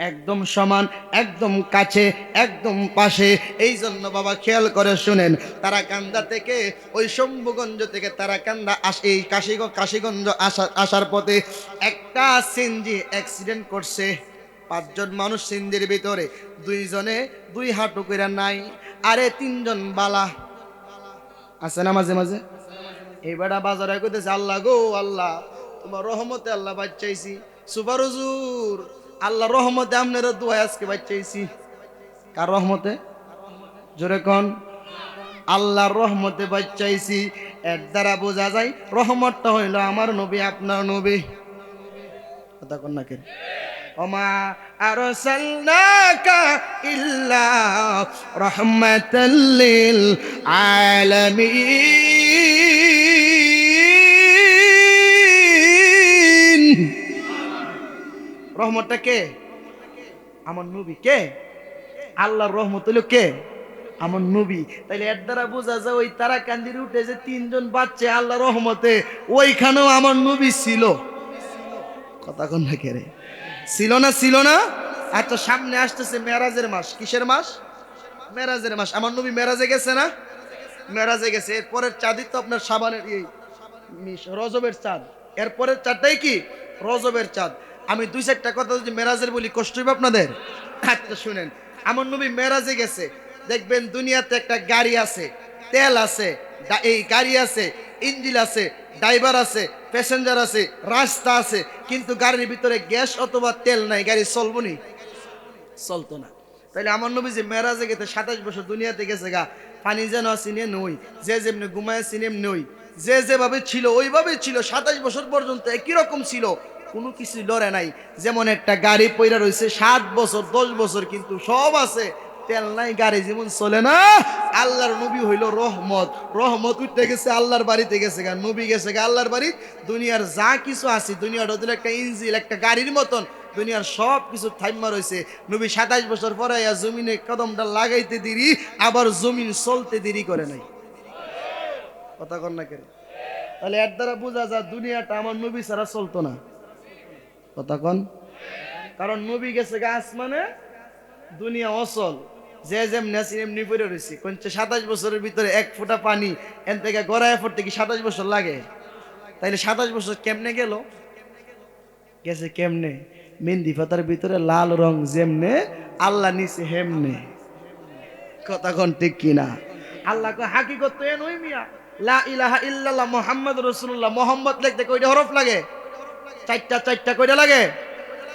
একদম সমান, একদম কাছে, একদম পাশে। এই জন্য বাবা খেয়াল করে শুনেন, তারাকান্দা থেকে ওই শম্ভুগঞ্জ থেকে তারাকান্দা এই কাশীগঞ্জ আসার পথে একটা সিএনজি অ্যাক্সিডেন্ট করছে। 5 জন মানুষ সিএনজির ভিতরে, 2 জনে 2 হাঁটু কইরা নাই, আরে 3 জন বালা আছে না মাঝে মাঝে। এইবারটা বাজারে কইতেছে, আল্লাহ গো আল্লাহ, তোমার রহমতে আল্লাহ বাঁচাইছি। সুপার হুজুর, আল্লাহর রহমতে আপনার দোয়া আজকে বাঁচাইছি। কার রহমতে? জোরে কোন। আল্লাহর রহমতে বাঁচাইছি। এর দ্বারা বোঝা যায় রহমতটা হইল আমার নবী, আপনার নবী। কথা কোন না কেন? ওমা আরসালনাকা ইল্লা রাহমাতাল লিল আলামিন। রহমতটা কে? আমার নবী। কে? আল্লাহর রহমত হলো কে? আমার নবী। তাইলে এর দ্বারা বোঝা যায় ওই তারাকান্দির উঠে যে 3 জন বাচ্চা আল্লাহর রহমতে, ওইখানেও আমার নবী ছিল। কথা কোন না কে রে? ছিল না? ছিল না? আচ্ছা, সামনে আসতেছে মেরাজের মাস। কিসের মাস? মেরাজের মাস। আমার নবী মেরাজে গেছে না? মেরাজে গেছে। এরপরের চাঁদই তো আপনার শাবানের এই রজবের চাঁদ। এরপরের চাঁদটাই কি? রজবের চাঁদ। আমি 2-4টা কথা যদি মেরাজের বলি কষ্ট হবে আপনাদের। আচ্ছা শুনেন, আমার নবী মেরাজে গেছে। দেখবেন দুনিয়াতে একটা গাড়ি আছে, তেল আছে, এই গাড়ি আছে, ইঞ্জিন আছে, ড্রাইভার আছে, প্যাসেঞ্জার আছে, রাস্তা আছে, কিন্তু গাড়ির ভিতরে গ্যাস অথবা তেল নাই, গাড়ি চলবো নি? চলতো না। তাইলে আমার নবী যে মেরাজে গেছে 27 বছর দুনিয়াতে গেছে গা, পানি যেন চিনে নই, যে যেমনি ঘুমায় চিনেম নই, যে যেভাবে ছিল ওইভাবে ছিল। 27 বছর পর্যন্ত একই রকম ছিল, কোনো কিছু লড়ে নাই। যেমন একটা গাড়ি পয়রা রয়েছে 7 বছর 10 বছর, কিন্তু সব আছে, তেল নাই, গাড়ি যেমন চলে না। আল্লাহর নবী হইল রহমত। রহমত উঠতে গেছে আল্লাহর বাড়িতে গেছে গা, নবী গেছে গা আল্লাহর বাড়ি। দুনিয়ার যা কিছু আছে, দুনিয়াটা হলো একটা ইঞ্জিন, একটা গাড়ির মতন, দুনিয়ার সব কিছু থাইমা রয়েছে। নবী 27 বছর পরে জমিনে কদমটা লাগাইতে দেরি, আবার জমিন চলতে দেরি করে নাই। কথা কন না কেন? তাহলে এর দ্বারা বোঝা যায় দুনিয়াটা আমার নবী ছাড়া চলতো না। কথা কন। কারণ নবী গেছে গা আসমানে, দুনিয়া অচল, যে যেমনি আছে এমনি পড়ে রয়েছে। কোনছে 27 বছরের ভিতরে 1 ফোঁটা পানি এন থেকে গড়ায় পড়তে কি 27 বছর লাগে? তাইলে 27 বছর কেমনে গেল? গেছে কেমনে? মেহেন্দি পাতার ভিতরে লাল রং যেমনে, আল্লাহ নিছে হেমনে। কথা কোন ঠিক কিনা? আল্লাহ কো হাকিকত তো এনই মিয়া, লা ইলাহা ইল্লাল্লাহ মুহাম্মাদুর রাসূলুল্লাহ। মোহাম্মদ লিখতে কয়টা হরফ লাগে? 4টা কয়টা লাগে?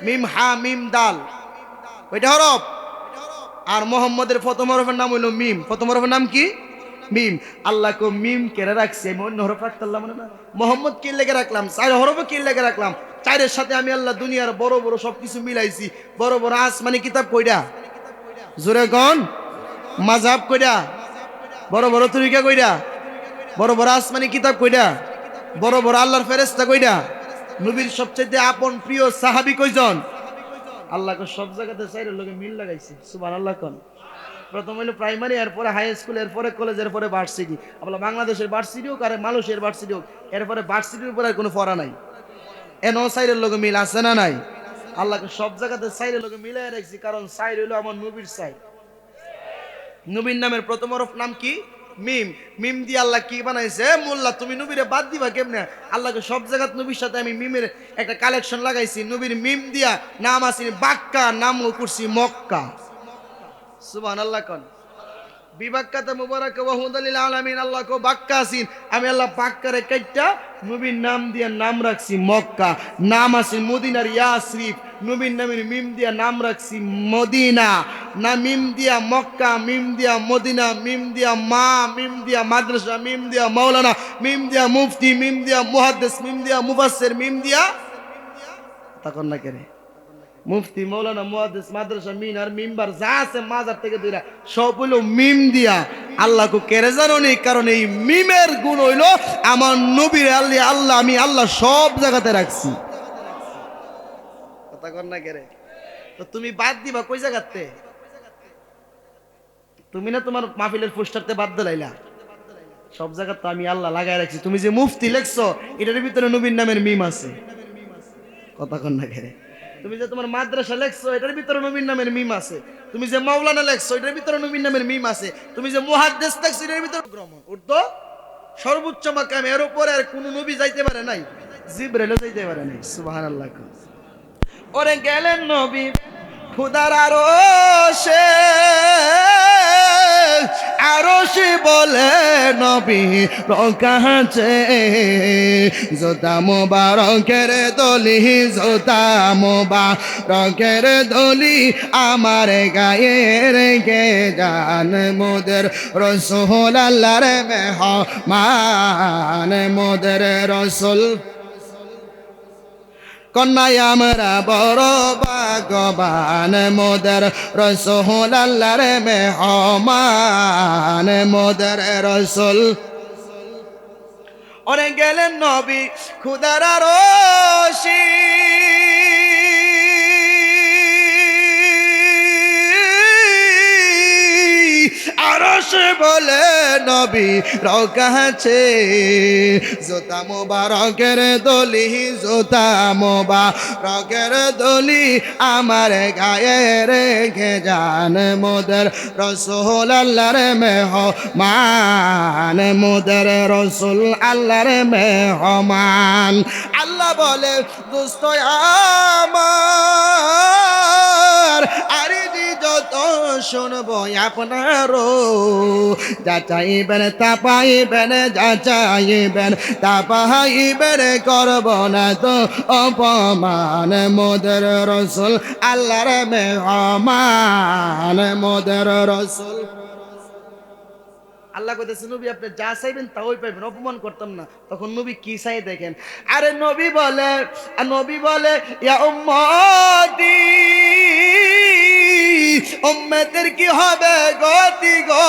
মিম হা মিম দাল, কয়টা হরফ? আর মোহাম্মদের প্রথম হরফের নাম হইল মিম। প্রথম হরফের নাম কি? মিম। আল্লাহ কো মিম কেড়ে রাখছে, আমি অন্য হরফ রাখতাম মনে না। মোহাম্মদ কি লেগে রাখলাম? 4 হরফ কি লেগে রাখলাম? 4-এর সাথে আমি আল্লাহ দুনিয়ার বড় বড় সবকিছু মিলাইছি। বড় বড় আসমানি কিতাব কইরা? জোরে কোন। মাযহাব কইরা? বড় বড় তরিকা কইরা? বড় বড় আসমানি কিতাব কইরা? বড় বড় আল্লাহর ফেরেশতা কইরা? নবীর সবচেয়ে আপন প্রিয় সাহাবী কয়জন? আল্লাহকে সব জায়গাতে 4-এর লগে মিল লাগাইছে। সুবহানাল্লাহ কোন। প্রথম হইলো প্রাইমারি, এরপরে হাই স্কুল, এরপরে কলেজ, এরপরে ভার্সিটি। আপনার বাংলাদেশের ভার্সিটি হোক আর মালয়েশিয়ার ভার্সিটি হোক, এরপরে ভার্সিটির উপরে আর কোনো পড়া নাই। এন 4-এর লগে মিল আছে না নাই? আল্লাহকে সব জায়গাতে 4-এর লগে মিলাই রাখছি, কারণ 4 হইলো আমার নবীর 4। নবীর নামের প্রথম হরফ নাম কি? মিম। মিম দিয়ে আল্লাহ কি বানাইছে? মোল্লা তুমি নবীরে বাদ দিবা কেমনে? আল্লাহকে সব জায়গাত নবীর সাথে আমি মিমের একটা কালেকশন লাগাইছি। নবীর মিম দিয়া নাম আসিনি বাক্কা, নাম করছি মক্কা। সুবহানাল্লাহ কোন। বিবাক্কাতে মুবারাকা ওয়া হুদাল লিল আলামিন। আল্লাহ কো বাক্কা আসিন, আমি আল্লাহ বাক্কারে কাইটা নবীর নাম দিয়ে নাম রাখছি মক্কা। নাম আসিন মদিনার ইয়াসরিফ। নবীর নামের মিম দিয়া নাম রাখছি মদিনা, না মিম দিয়া মক্কা, মিম দিয়া মদিনা, মিম দিয়া মা, মিম দিয়া মাদ্রাসা, মিম দিয়া মাওলানা, মিম দিয়া মুফতি, মিম দিয়া মুহাদ্দিস, মিম দিয়া মুফাসসির, মিম দিয়া তখন না কেরে মুফতি, মাওলানা, মুহাদ্দিস, মাদ্রাসা, মিনার, মিম্বার যা আছে মাজার থেকে দুইরা সব হইলো মিম দিয়া। আল্লাহকে কেড়ে জানো নি, কারণ এই মিমের গুণ হইলো আমার নবীর আল্লাহ আমি আল্লাহ সব জায়গাতে রাখছি। কথা কর না কেরে? তো তুমি বাদ দিবা কই জায়গাতে? তুমি না তোমার মাহফিলের পোস্টারতে বাদ দিলাইলা? সব জায়গা তো আমি আল্লাহ লাগাই রাখছি। তুমি যে মুফতি লেখছো এটার ভিতরে নবীর নামের মিম আছে। কথা কর না কেরে? তুমি যে তোমার মাদ্রাসা লেখছো এটার ভিতরে নবীর নামের মিম আছে। তুমি যে মাওলানা লেখছো এটার ভিতরে নবীর নামের মিম আছে। তুমি যে মুহাদ্দিস লেখছো এটার ভিতরে গ্রহণ উর্দু সর্বোচ্চ মাকাম, এর উপরে আর কোন নবী যাইতে পারে নাই, জিবরাইলও যাইতে পারে নাই। সুবহানাল্লাহ। ওরে গেলেন নবী খুদার আরশে, আরশে বলে নবী রকাছে, জোতা মোবারকের দলি, জোতা মোবারকের দলি আমার গায়ে রেখে যান মোদের রাসূল আল্লাহর মেহমান, মোদের রাসূল কন্যায় আমরা বড় ভাগ্যবান, মোদের রাসূল আল্লাহর মেহমান, মোদের রাসূল। ওরে গেলেন নবী খুদার আরশে, আরশে বলে নবী রকাছে, জোতা মোবারকের দলি, জোতা মোবারকের দলি আমার গায়ে রেখে যান মোদের রাসূল আল্লাহর মেহমান, মোদের রাসূল আল্লাহর মেহমান। আল্লাহ বলে দোস্ত আমার, আরে যত শুনবো আপনারও, যা চাইবেন তা পাইবেন, যা চাইবেন তা পাইবেন, করব না তো অপমান, মোদের রাসূল আল্লাহর মেহমান, মোদের রাসূল। আল্লাহ কইতেছে নবী আপনি যা চাইবেন তা ওই পাইবেন, অপমান করতাম না। তখন নবী কি চাই দেখেন, আরে নবী বলে ইয়া উম্মতি, উম্মতের কি হবে গতি গো,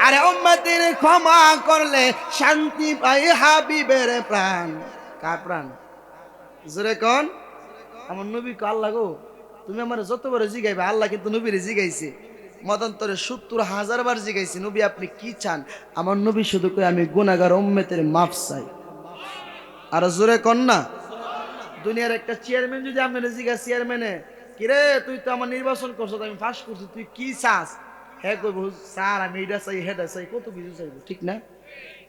আরে উম্মতের ক্ষমা করলে শান্তি পাই হাবিবের প্রাণ। কার প্রাণ? জোরে কোন? আমার নবী কো আল্লাহ গো তুমি আমার যতবার জিগাইবে, আল্লাহ কিন্তু নবীরে জিগাইছে মতান্তরে ৭০,০০০ বার জিগাইছি, নবী আপনি কি চান? আমার নবী শুধু কই আমি গুনাহগার উম্মতের মাফ চাই। আর জোরে কোন না? দুনিয়ার একটা চেয়ারম্যান যদি আপনার জিগা, চেয়ারম্যানে কিরে তুই তো আমার নির্বাচন করছো, আমি পাস করছি, তুই কি চাস? হ্যাঁ কইব স্যার আমি এটা চাই, হেডা চাই, কত কিছু চাইব, ঠিক না?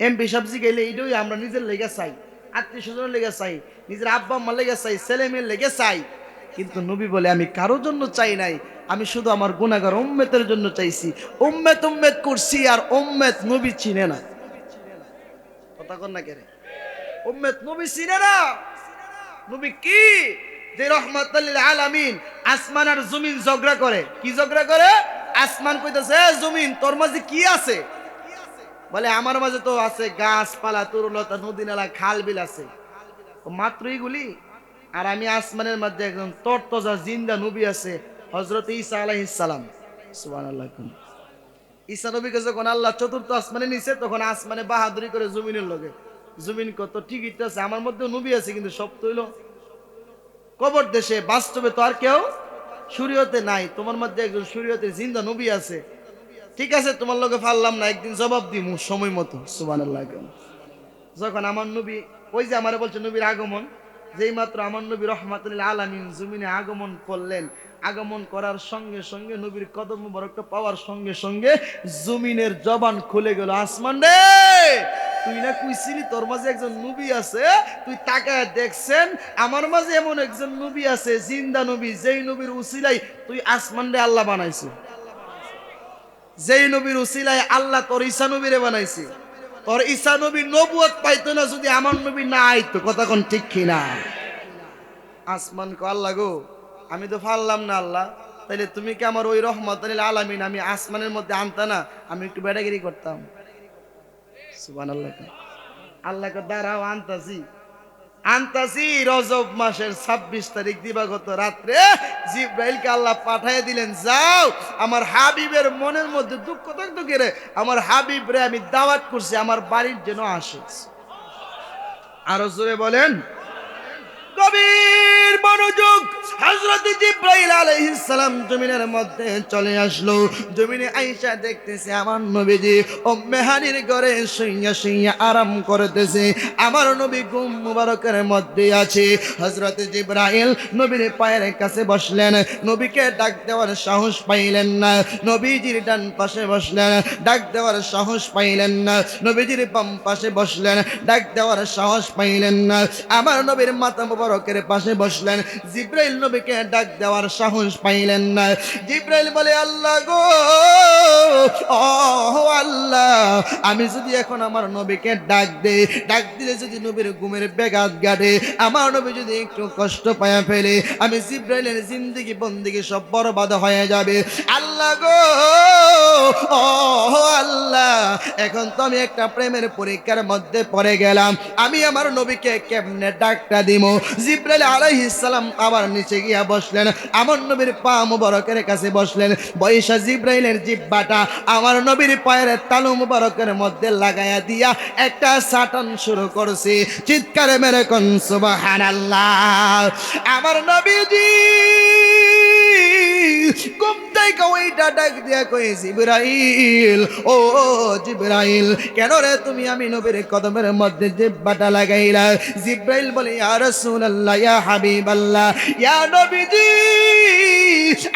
এমপি সাহেব জিগাইলে এইটাই আমরা নিজের লেগে চাই, আত্মীয় স্বজনের লেগে চাই, নিজের আব্বা আম্মার লেগে চাই, ছেলে মেয়ের লেগে চাই। কিন্তু নবী বলে আমি কারোর জন্য চাই নাই, আমি শুধু আমার গুনাহগার উম্মতের জন্য চাইছি। উম্মত করছি, আর উম্মত নবী চিনে না। কথা কন না কেরে? উম্মত নবী চিনে না। নবী কি? যে রহমাতুল লিল আলামিন। আসমান আর জমিন ঝগড়া করে। কি ঝগড়া করে? আসমান কইতাছে জমিন তোর মাঝে কি আছে? বলে আমার মাঝে তো আছে গাছপালা, তরুলতা, নদী নালা, খাল বিল আছে, মাত্র এইগুলি। আর আমি আসমানের মধ্যে একজন তরতাজা জিন্দা নবী আছে, হযরত ঈসা আলাইহিস সালাম। সুবহানাল্লাহ। ঈসা নবীকে যখন আল্লাহ চতুর্থ আসমানে নিছে, তখন আসমানে বাহাদুরি করে জমিনের লগে। জমিন কত ঠিকই তো আছে, আমার মধ্যে নবী আছে, কিন্তু সব তো হইলো কবর দেশে, বাস্তবে তো আর কেউ শরীয়তে নাই। তোমার মধ্যে একজন শরীয়তে জিন্দা নবী আছে, ঠিক আছে তোমার লগে পারলাম না, একদিন জবাব দিমু সময় মতো। সুবহানাল্লাহ। যখন আমার নবী, ওই যে আমারে বলছে নবীর আগমন, যেই মাত্র আমার নবী রহমাতুল লিল আলামিন জমিনে আগমন করলেন, আগমন করার সঙ্গে সঙ্গে নবীর কদম মুবারকটা পাওয়ার সঙ্গে সঙ্গে জমিনের জবান খুলে গেল। আসমান রে তুই না কইছিলি তোর মাঝে একজন নবী আছে, তুই তাকায় দেখছেন আমার মাঝে এমন একজন নবী আছে, জিন্দা নবী, যেই নবীর উসিলাই তুই আসমান রে আল্লাহ বানাইছে, যেই নবীর উসিলাই আল্লাহ তোর ঈসা নবীরে বানাইছে। তোর ঈসা নবী নবুয়ত পাইতো না যদি আমার নবী না আইতো। কথা কোন ঠিক কিনা? আসমান কো আল্লাহ গো আমি তো পারলাম না আল্লাহ, তাইলে তুমি কি আমার ওই রহমতুল আলামিন আমি আসমানের মধ্যে আনতা না, আমি একটু বেড়াগিরি করতাম। সুবহানাল্লাহ। আল্লাহকে দাঁড়াও, আনতাছি আনতাছি। রজব মাসের 26 তারিখ দিবাগত রাত্রে জিব্রাইলকে আল্লাহ পাঠিয়ে দিলেন, যাও আমার হাবিবের মনের মধ্যে দুঃখ থাকতো কেরে, আমার হাবিব রে আমি দাওয়াত করছি আমার বাড়ির যেন আসে। আরো জোরে বলেন। গভীর মনোযোগ। হযরত জিবরাইল আলাইহিস সালাম জমিনের মধ্যে চলে আসলো। জমিনে আয়েশা দেখতেছে আমার নবীজি উম্মে হানির ঘরে শুইয়া শুইয়া আরাম করতেছে, আমার নবী ঘুম মুবারকের মধ্যে আছে। হযরত জিবরাইল নবীর পায়ের কাছে বসলেন, নবীকে ডাক দেওয়ার সাহস পাইলেন না। নবীজির ডান পাশে বসলেন, ডাক দেওয়ার সাহস পাইলেন না। নবীজির বাম পাশে বসলেন, ডাক দেওয়ার সাহস পাইলেন না। আমার নবীর মাথা মুবারকের পাশে বসলেন, জিবরাইল নবীকে ডাক দেওয়ার সাহস পাইলেন না। জিবরাইল বলে, আল্লাহ গো, ও আল্লাহ, আমি যদি এখন আমার নবীকে ডাক দেই, ডাক দিলে যদি নবীর ঘুমের ব্যাঘাত ঘটে, আমার নবী যদি একটু কষ্ট পায়া ফেলে, আমি জিবরাইলের জিন্দেগি বন্দেগি সব বরবাদ হয়ে যাবে। আল্লাহ গো, ও আল্লাহ, এখন তো আমি একটা প্রেমের পরীক্ষার মধ্যে পড়ে গেলাম, আমি আমার নবীকে কেমনে ডাকটা দিব। জিবরাইল আলাইহিস সালাম আবার নিচে গিয়া বসলেন, আমার নবীর পা মুবারকের কাছে বসলেন। বৈশা জিবরাইলের জিহ্বাটা আমার নবীর পায়ের তালু মুবারকের মধ্যে লাগায়া দিয়া একটা সাটান শুরু করছে। চিৎকারে মেরে কোন সুবহানাল্লাহ। আমার নবীজি ঘুমটাই কইটা ডাক দিয়া কই, জিবরাইল, ও জিবরাইল, কেন রে তুমি আমি নবীর কদমের মধ্যে জিহ্বাটা লাগাইলা? জিবরাইল বলে, ইয়া রাসূলুল্লাহ, ইয়া হাবিবাল্লাহ, ইয়া নবীজি,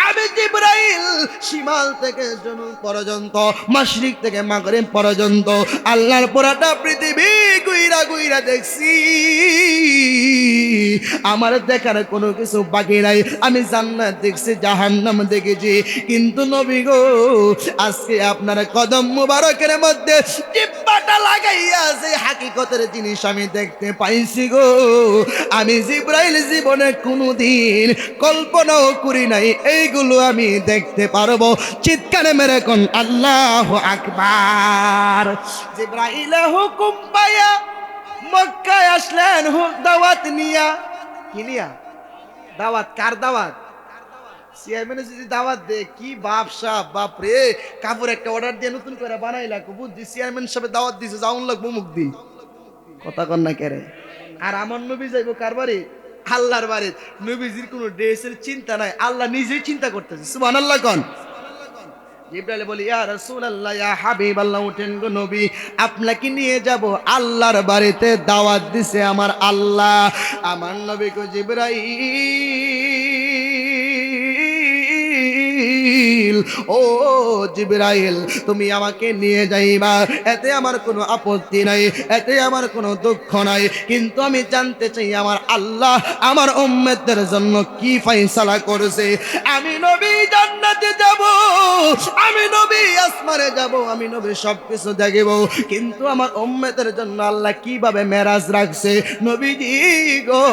আমি জিবরাইল শিমাল থেকে জনুব পর্যন্ত, মাশরিক থেকে মাগরিব পর্যন্ত আল্লাহর পুরাটা পৃথিবী গুইরা গুইরা দেখছি, আমার দেখার কোনো কিছু বাকি নাই। আমি জান্নাত দেখছি, জাহান্নাম দেখেছি, কিন্তু নবী গো, আজকে আপনার কদম মুবারকের মধ্যে জিহ্বাটা লাগাইয়া যে হাকিকতের জিনিস আমি দেখতে পাইছি গো, আমি জিবরাইল জীবনে কোনোদিন কল্পনাও করি নাই এইগুলো আমি দেখতে পারবো। চিৎকারে মেরে কোন আল্লাহু আকবার। জিবরাইল হুকুম পায়া মক্কায় আসলেন, দাওয়াত নিয়া। কি নিয়া? দাওয়াত। কার দাওয়াত? চেয়ারম্যানে যদি দাওয়াত দে, কি বাপসা, বাপ রে, কাপড় একটা অর্ডার দিয়ে নতুন করে বানাইলা, বুঝছি চেয়ারম্যান সাহেব দাওয়াত দিছে, যাওন লাগবো মুখ দি, কথা কন না কেরে। আর আমার নবী যাইবো কার বাড়ি? আল্লাহর বাড়ি। নবীজির কোনো ড্রেসের চিন্তা নাই, আল্লাহ নিজেই চিন্তা করতেছে। সুবহানাল্লাহ কোন। জিবরাইল বলে, ইয়া রাসূলুল্লাহ, ইয়া হাবিবাল্লাহ, উঠেন গো নবী, আপনাকে নিয়ে যাব আল্লাহর বাড়িতে, দাওয়াত দিছে আমার আল্লাহ। আমার নবী কো, জিবরাইল, ও জিবরাইল, তুমি আমাকে নিয়ে যাইবা, এতে আমার কোনো আপত্তি নাই, এতে আমার কোনো দুঃখ নাই, কিন্তু আমি জানতে চাই আমার আল্লাহ আমার উম্মতদের জন্য কি ফয়সালা করেছে। আমি নবী জান্নাতে যাব, আমি নবী আসমানে যাব, আমি নবী সবকিছু দেখব, কিন্তু আমার উম্মতের জন্য আল্লাহ কিভাবে মেরাজ রাখছে, নবীজি গো,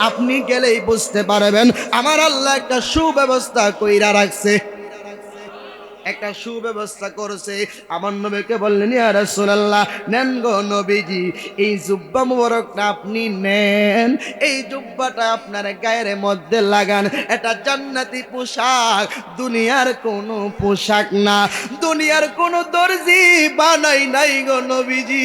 আপনি গেলেই বুঝতে পারবেন আমার আল্লাহ একটা সুব্যবস্থা কইরা রাখছে, একটা সুব্যবস্থা করেছে। আমার নবীকে বললেন, ইয়া রাসূলুল্লাহ, নেন গো নবীজি, এই জুব্বা মুবারকটা আপনি নেন, এই জুব্বাটা আপনার গায়ের মধ্যে লাগান, এটা জান্নাতি পোশাক, দুনিয়ার কোনো পোশাক না, দুনিয়ার কোনো দর্জি বানাই নাই গো নবীজি,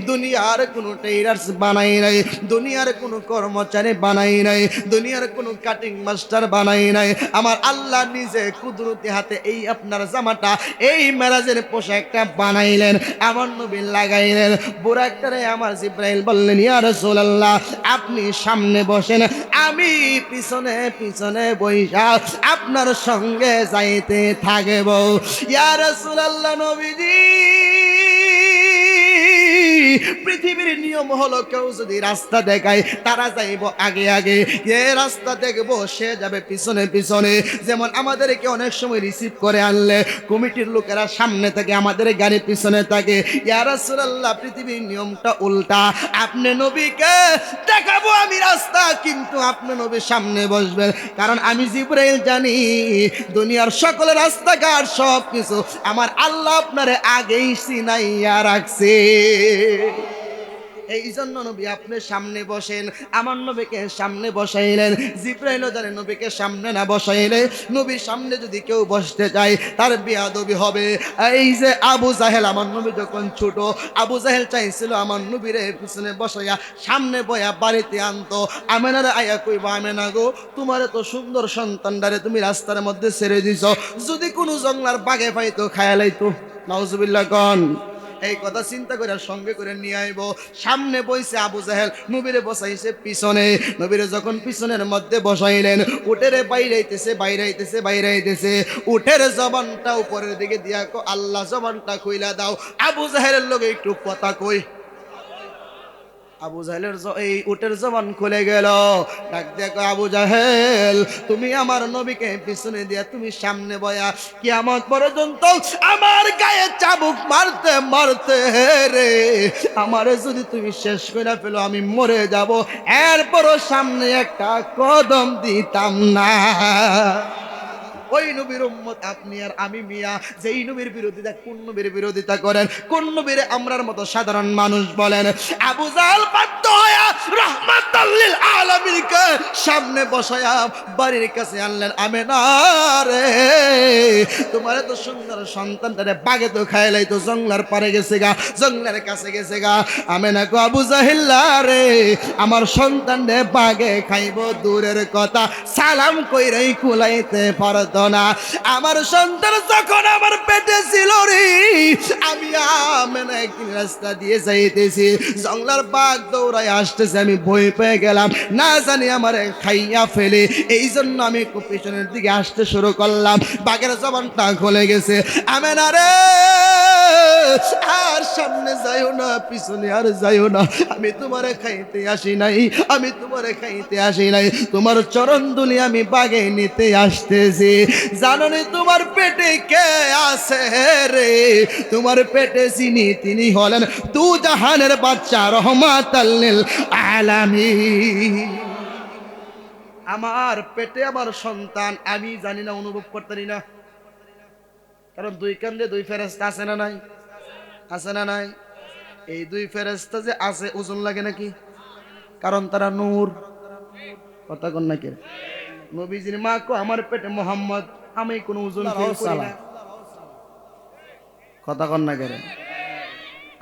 দুনিয়ার কোনো টেইলার্স বানাই নাই, দুনিয়ার কোনো কর্মচারী বানাই নাই, দুনিয়ার কোনো কাটিং মাস্টার বানাই নাই, আমার আল্লাহ নিজে কুদরতি হাতে এই আপনার জামাটা, এই মেরাজের পোশাকটা বানাইলেন, আমার নবী লাগাইলেন। বুরাকটারে আমার জিবরাইল বললেন, ইয়া রাসূলুল্লাহ, আপনি সামনে বসেন, আমি পিছনে পিছনে বইসা আপনার সঙ্গে যাইতে থাকব। ইয়া রাসূলুল্লাহ, নবীজি পৃথিবীর নিয়ম হলো কেউ যদি রাস্তা দেখায় তারা যাইব আগে আগে, যে রাস্তা দেখবো সে যাবে পিছনে পিছনে। যেমন আমাদেরকে অনেক সময় রিসিভ করে আনলে কমিটির লোকেরা সামনে থাকে, আমাদের গাড়ি পিছনে থাকে। ইয়া রাসূলুল্লাহ, পৃথিবীর নিয়মটা উল্টা। আপনি নবীকে দেখাবো আমি রাস্তা, কিন্তু আপনি নবী সামনে বসবেন, কারণ আমি জিবরাইল জানি দুনিয়ার সকল রাস্তাঘাট সব কিছু আমার আল্লাহ আপনারে আগেই চিনাইয়া রাখছে। এই জন্য নবী আপনি সামনে বসেন। আমার নবীকে সামনে বসাইলেন। জিবরাইল জানে নবীকে সামনে না বসাইলে নবীর সামনে যদি কেউ বসতে চায় তার বেয়াদবি হবে। এই যে আবু জাহেল, আমার নবী যখন ছোট, আবু জাহেল চাইছিল আমার নবীরে পিছনে বসাইয়া সামনে বয়া বাড়িতে আনতো। আমেনার আয়া কইবা, আমেনা গো, তোমার তো সুন্দর সন্তানটারে তুমি রাস্তার মধ্যে ছেড়ে দিছ, যদি কোনো জঙ্গলার বাগে পাইতো খায়া লাইতো। নাউজুবিল্লাহ কন। এই কথা চিন্তা করে সঙ্গে করে নিয়ে আইব। সামনে বইছে আবু জাহেল, নবীরে বসাইছে পিছনে। নবীরে যখন পিছনের মধ্যে বসাইলেন, উটেরে বাইরাইতেছে বাইরাইতেছে বাইরাইতেছে, উটের জবানটা উপরের দিকে দিয়া কো, আল্লাহ জবানটা কইলা দাও। আবু জাহেলের লগে একটু কথা কই। আবু জাহেলের এই উটের জবান খুলে গেল। ডাক দেখো, আবু জাহেল, তুমি আমার নবীকে পিছনে দিয়া তুমি সামনে বয়া কিয়ামত পর্যন্ত আমার গায়ে চাবুক মারতে মারতে রে আমারে যদি তুমি শেষ করে ফেলো আমি মরে যাব, এরপরও সামনে একটা কদম দিতাম না। ওই নবীর উম্মত আপনি আর আমি মিয়া, যেই নবীর বিরোধিতা, কোন নবীর বিরোধিতা করেন, কোন নবীর আমরার মতো সাধারণ মানুষ বলেন। আবু জাহেল বাধ্য হয়া রাহমাতাল লিল আলামিনকে সামনে বসায়া বাড়ির কাছে আনলেন। আমেনা রে, তোমার এত সুন্দর সন্তানটারে বাগে তো খাইলাই তো জঙ্গলার পারে গেছে গা, জঙ্গলের কাছে গেছে গা। আমেনা কো, আবু জাহেল রে, আমার সন্তান রে বাগে খাইব দূরের কথা, সালাম কইরাই কুলাইতে পারত না। আমার সন্তান যখন আমার পেটে ছিল রে, আমি আমেনা একদিন রাস্তা দিয়ে যাইতেছি, জঙ্গলার বাঘ দৌড়ায় আসতেছে, আমি ভয় পেয়ে গেলাম, না জানি আমার খাইয়া ফেলে। এই জন্য আমি পিছনের দিকে আসতে শুরু করলাম, বাঘের জবানটা খুলে গেছে। আমেনা রে, আর সামনে যাইও না, পিছনে আর যাইও না, আমি তোমারে খাইতে আসি নাই, আমি তোমারে খাইতে আসি নাই, তোমার চরণ দুলি আমি বাগে নিতে আসতেছি। জানোনি তোমার পেটে কে আছে রে? তোমার পেটে চিনি, তিনি হলেন দু জাহানের বাচ্চা, রহমাতাল লিল আলামিন। আমার পেটে আমার সন্তান, আমি জানি না, অনুভব করতে না, কারণ দুই কান্দে দুই ফেরেশতা আছে না নাই? আছে না নাই? এই দুই ফেরেশতা যে আছে, ওজন লাগে নাকি? কারণ তারা নূর। কথা কন নাকি? নবীজির মা কো, আমার পেটে মোহাম্মদ, আমি কোনো ওজন ফিল করি না। কথা কন না কেন?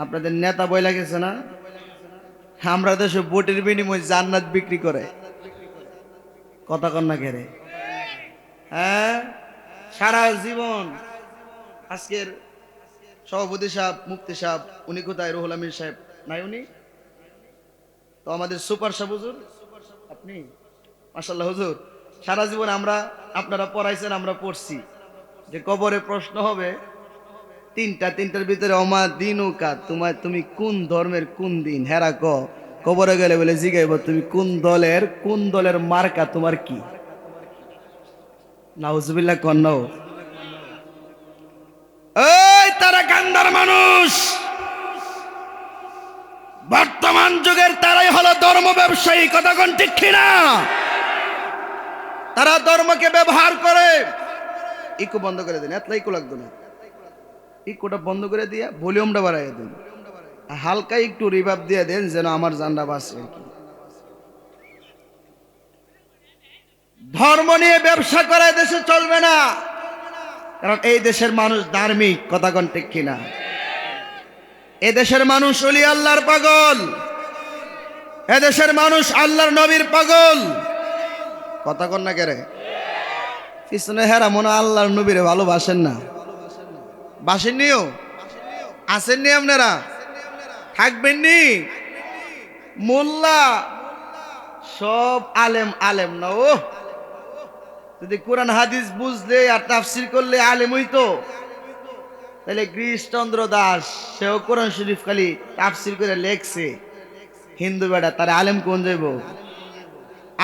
আপনাদের নেতা বইলা গেছে না, আমরা দেশে ভোটের বিনিময়ে জান্নাত বিক্রি করে। কথা কন না কেন? হ্যাঁ, সারা জীবন। আজকের সভাপতি সাহেব, মুফতি সাহেব, উনি কোথায়? রুহুল আমিন সাহেব নাই? উনি তো আমাদের সুপার সাহেব হুজুর, আপনি মাশাআল্লাহ হুজুর। সারা জীবন আমরা, আপনারা পড়াইছেন, আমরা পড়ছি যে কবরে প্রশ্ন হবে তিনটার ভিতরে, অমা দিন ও কাদ, তুমি কোন ধর্মের কোন দিন? হেরা কবরে গেলে বলে জিগাইব তুমি কোন দলের মার্কা তোমার কি? নাউজুবিল্লাহ কন্নাও। এই তারা কান্দার মানুষ, বর্তমান যুগের তারাই হলো ধর্ম ব্যবসায়ী। কথা কোন ঠিক কিনা? তারা ধর্মকে ব্যবহার করে। ইকো বন্ধ করে দেন, এতলা ইকো লাগতো না, ইকোটা বন্ধ করে দিয়ে ভলিউমটা বাড়াইয়া দেন, হালকা একটু রিভাব দিয়ে দেন, যেন আমার জানটা বাঁচে আর কি। ধর্ম নিয়ে ব্যবসা করে দেশে চলবে না, কারণ এই দেশের মানুষ ধার্মিক। কথা কোন ঠিক কিনা? এ দেশের মানুষ ওলি আল্লাহর পাগল, এ দেশের মানুষ আল্লাহর নবীর পাগল। কথা কন না কেরে? পিছনে হেরা মনে আল্লাহর নবীরে ভালোবাসেন না, বাসেননিও, আসেননি আপনারা, থাকবেননি। মোল্লা সব আলেম, আলেম না। ও যদি কোরআন হাদিস বুঝলে আর তাফসির করলে আলেম হইতো, তাহলে গিরিশচন্দ্র দাস সেও কোরআন শরীফ খালি তাফসির করে লেখছে, হিন্দু বেটা, তার আলেম কোন যাইব?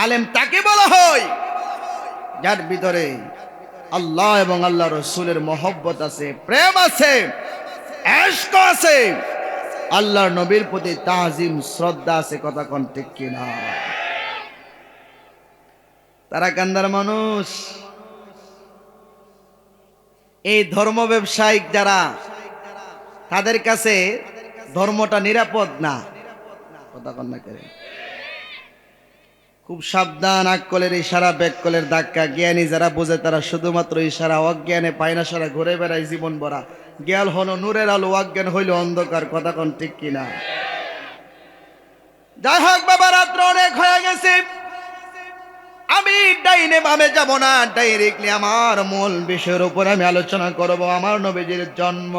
আলেম তাকে বলা হয় যার ভিতরে আল্লাহ এবং আল্লাহ রসুলের মহব্বত আছে, প্রেম আছে, ইশক আছে, আল্লাহর নবীর প্রতি তাজিম শ্রদ্ধা আছে। কথা কোন ঠিক কিনা? তারা কান্দার মানুষ, এই ধর্ম ব্যবসায়িক যারা, তাদের কাছে ধর্মটা নিরাপদ না। কথা কন না করে, খুব সাবধান। আকলের ইশারা, ব্যাককলের ধাক্কা। জ্ঞানী যারা বোঝে তারা শুধুমাত্র ইশারা, অজ্ঞানে পায় না, সারা ঘুরে বেড়ায় জীবন ভরা। জ্ঞান হলো নূরের আলো, অজ্ঞান হইল অন্ধকার। কথা কোন ঠিক কিনা? যাই হোক বাবা, রাত্র অনেক হয়ে গেছে, আমি ডাইনে বামে যাব না, ডাইরেক্টলি আমার মূল বিষয়ের উপর আমি আলোচনা করব। আমার নবীজির জন্ম,